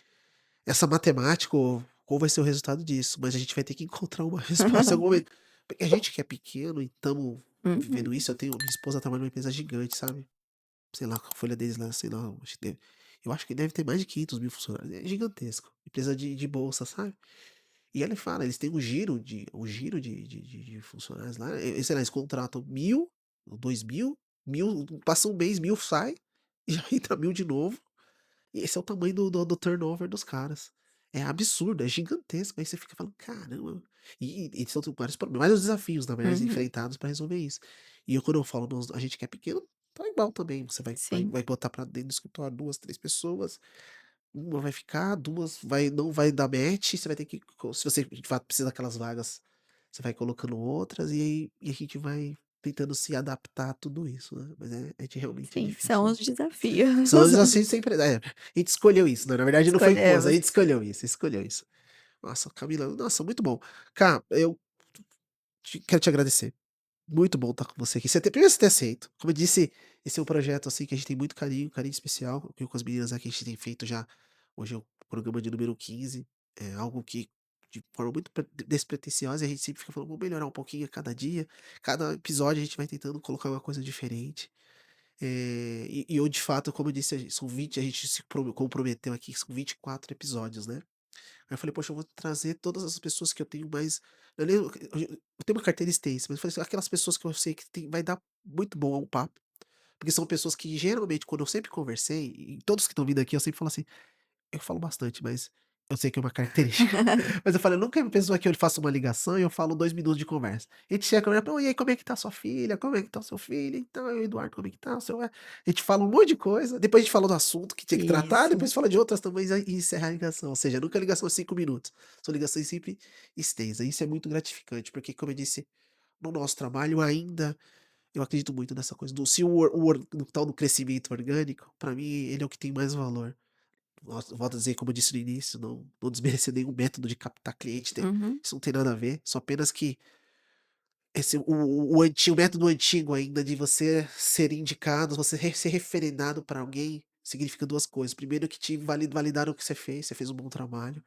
essa matemática ou qual vai ser o resultado disso, mas a gente vai ter que encontrar uma resposta em algum momento. Porque a gente que é pequeno e estamos Uhum. vivendo isso, minha esposa trabalha numa empresa gigante, sabe? Sei lá, a folha deles lá, sei lá, eu acho que deve ter mais de 500.000 funcionários, é gigantesco, empresa de bolsa, sabe. E ela fala, eles têm um giro de funcionários lá, sei lá, eles contratam 1.000 ou 2.000, 1.000 passa um mês, 1.000 sai, e já entra 1.000 de novo, e esse é o tamanho do turnover dos caras. É absurdo, é gigantesco, aí você fica falando: "Caramba". E são vários problemas, vários desafios, na verdade, Uhum. enfrentados para resolver isso. E eu quando eu falo a gente que é pequeno, tá igual também, você vai vai Sim, vai botar pra dentro do escritório 2, 3 pessoas, uma vai ficar, 2 não vai dar match, você vai ter que se você de fato precisa daquelas vagas, você vai colocando outras, e a gente vai tentando se adaptar a tudo isso, né. Mas realmente é sim, são difícil. os desafios. São os desafios sempre a gente escolheu isso, né, na verdade não foi imposto, a Escolhemos. gente escolheu isso, escolheu isso. Nossa, Camila, nossa, muito bom. Cá, eu quero te agradecer. Muito bom estar com você aqui. Primeiro você ter aceito. Como eu disse, esse é um projeto, assim, que a gente tem muito carinho, carinho especial. Eu com as meninas aqui, a gente tem feito já, hoje é o programa de número 15, é algo que de forma muito despretensiosa, a gente sempre fica falando: "Vamos melhorar um pouquinho a cada dia". Cada episódio a gente vai tentando colocar uma coisa diferente. E eu de fato, como eu disse, são 20, a gente se comprometeu aqui, são 24 episódios, né. Aí eu falei: "Poxa, eu vou trazer todas as pessoas que eu tenho mais". Eu tenho uma carteira extensa, mas eu falei assim: "Aquelas pessoas que eu sei que vai dar muito bom um papo", porque são pessoas que geralmente quando eu sempre conversei, e todos que estão vindo aqui eu sempre falo assim: "Eu falo bastante, mas eu sei que é uma característica". Mas eu falei: "Eu nunca vi pessoa que eu faço uma ligação e eu falo 2 minutos de conversa". A gente chega e fala: "E aí, como é que tá sua filha? Como é que tá o seu filho? Então, e o Eduardo, como é que tá? O seu" A gente fala um monte de coisa, depois a gente fala do assunto que tinha que tratar, Isso. depois fala de outras também e encerra a ligação. Ou seja, nunca é ligação de 5 minutos, são ligações sempre extensas. Isso é muito gratificante, porque como eu disse, no nosso trabalho ainda eu acredito muito nessa coisa do se no tal do crescimento orgânico, para mim ele é o que tem mais valor. Nossa, volto a dizer, como eu disse no início, não desmerecer nenhum método de captar cliente, Uhum. isso não tem nada a ver, só apenas que o método antigo ainda de você ser indicado, você ser referendado para alguém, significa duas coisas. Primeiro que te validaram o que você fez um bom trabalho.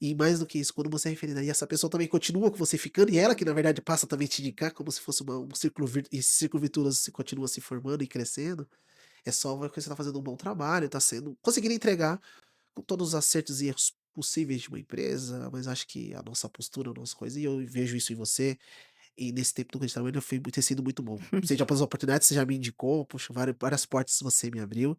E mais do que isso, quando você é referida e essa pessoa também continua com você ficando, e ela que na verdade passa também a te indicar como se fosse um círculo, esse círculo virtuoso se continua se formando e crescendo, é só porque você tá fazendo um bom trabalho, tá sendo conseguindo entregar com todos os acertos e erros possíveis de uma empresa, mas acho que a nossa postura, a nossa coisa, e eu vejo isso em você, e nesse tempo todo de trabalho foi tem sido muito bom. Você já passou oportunidade, você já me indicou, poxa, várias portas você me abriu,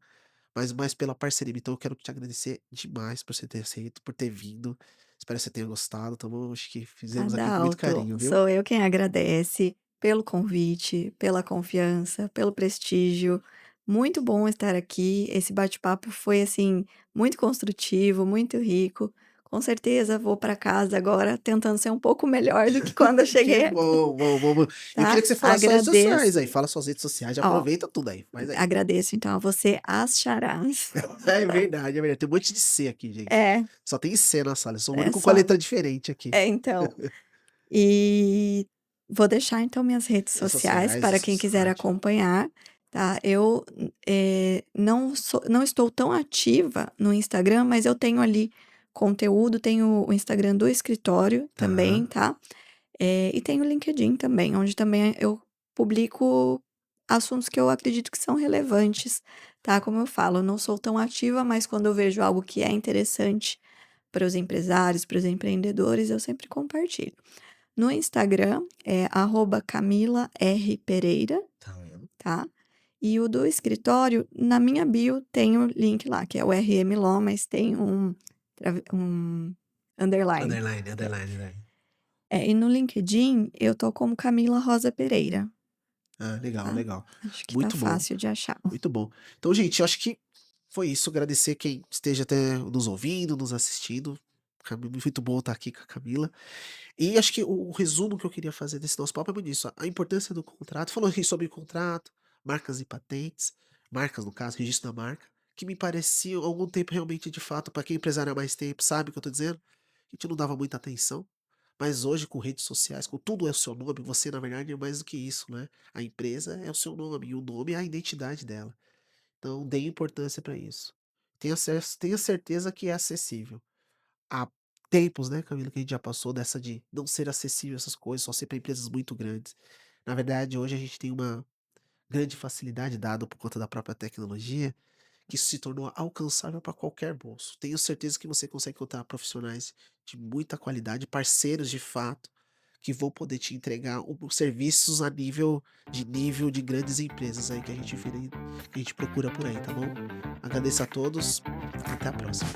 mas mais pela parceria. Então eu quero te agradecer demais por você ter aceito, por ter vindo. Espero que você tenha gostado, tá bom? Acho que fizemos Nada aqui com muito alto. carinho, viu? Sou eu quem agradece pelo convite, pela confiança, pelo prestígio. Muito bom estar aqui. Esse bate-papo foi, assim, muito construtivo, muito rico. Com certeza vou para casa agora tentando ser um pouco melhor do que quando eu Que cheguei aqui, bom, bom, bom, bom. Eu queria tá? que você falasse suas redes sociais Agradeço. aí. Fala suas redes sociais, já Ó, aproveita tudo aí. Faz aí. agradeço então a você, as charás. É verdade, é verdade. Tem um monte de C aqui, gente. É, Só tem C na sala. Eu sou o é único com a só. letra diferente aqui. É, então. E vou deixar então minhas redes Redes sociais sociais, para isso, quem quiser ótimo. acompanhar, tá? Eu, não estou tão ativa no Instagram, mas eu tenho ali conteúdo, tenho o Instagram do escritório Tá. também, tá? E tenho o LinkedIn também, onde também eu publico assuntos que eu acredito que são relevantes, tá? Como eu falo, eu não sou tão ativa, mas quando eu vejo algo que é interessante para os empresários, para os empreendedores, eu sempre compartilho. No Instagram é @CamilaRPereira, Tá. tá? E o do escritório, na minha bio tem o link lá, que é o RM Law, mas tem um underline. Underline, É. underline, underline. E no LinkedIn eu tô como Camila Rosa Pereira, Ah, legal, tá? legal. Acho que tá Muito bom. fácil de achar. Muito bom. Então, gente, eu acho que foi isso. Agradecer quem esteja até nos ouvindo, nos assistindo. Muito bom estar aqui com a Camila. E acho que o resumo que eu queria fazer desse nosso papo é muito isso. A importância do contrato. Falou aqui sobre contrato, marcas e patentes, marcas, no caso, registro da marca, que me parecia há algum tempo realmente, de fato, para quem é empresário há mais tempo, sabe o que eu tô dizendo? A gente não dava muita atenção. Mas hoje, com redes sociais, com tudo é o seu nome, você, na verdade, é mais do que isso, né? A empresa é o seu nome, e o nome é a identidade dela. Então, dê importância para isso. Tenha certeza que é acessível. Há tempos, né, Camila, que a gente já passou dessa de não ser acessível essas coisas, só ser para empresas muito grandes. Na verdade, hoje a gente tem uma grande facilidade, dado por conta da própria tecnologia, que isso se tornou alcançável para qualquer bolso. Tenho certeza que você consegue encontrar profissionais de muita qualidade, parceiros de fato, que vão poder te entregar serviços a nível de grandes empresas aí que a gente vira, que a gente procura por aí, tá bom? Agradeço a todos, até a próxima.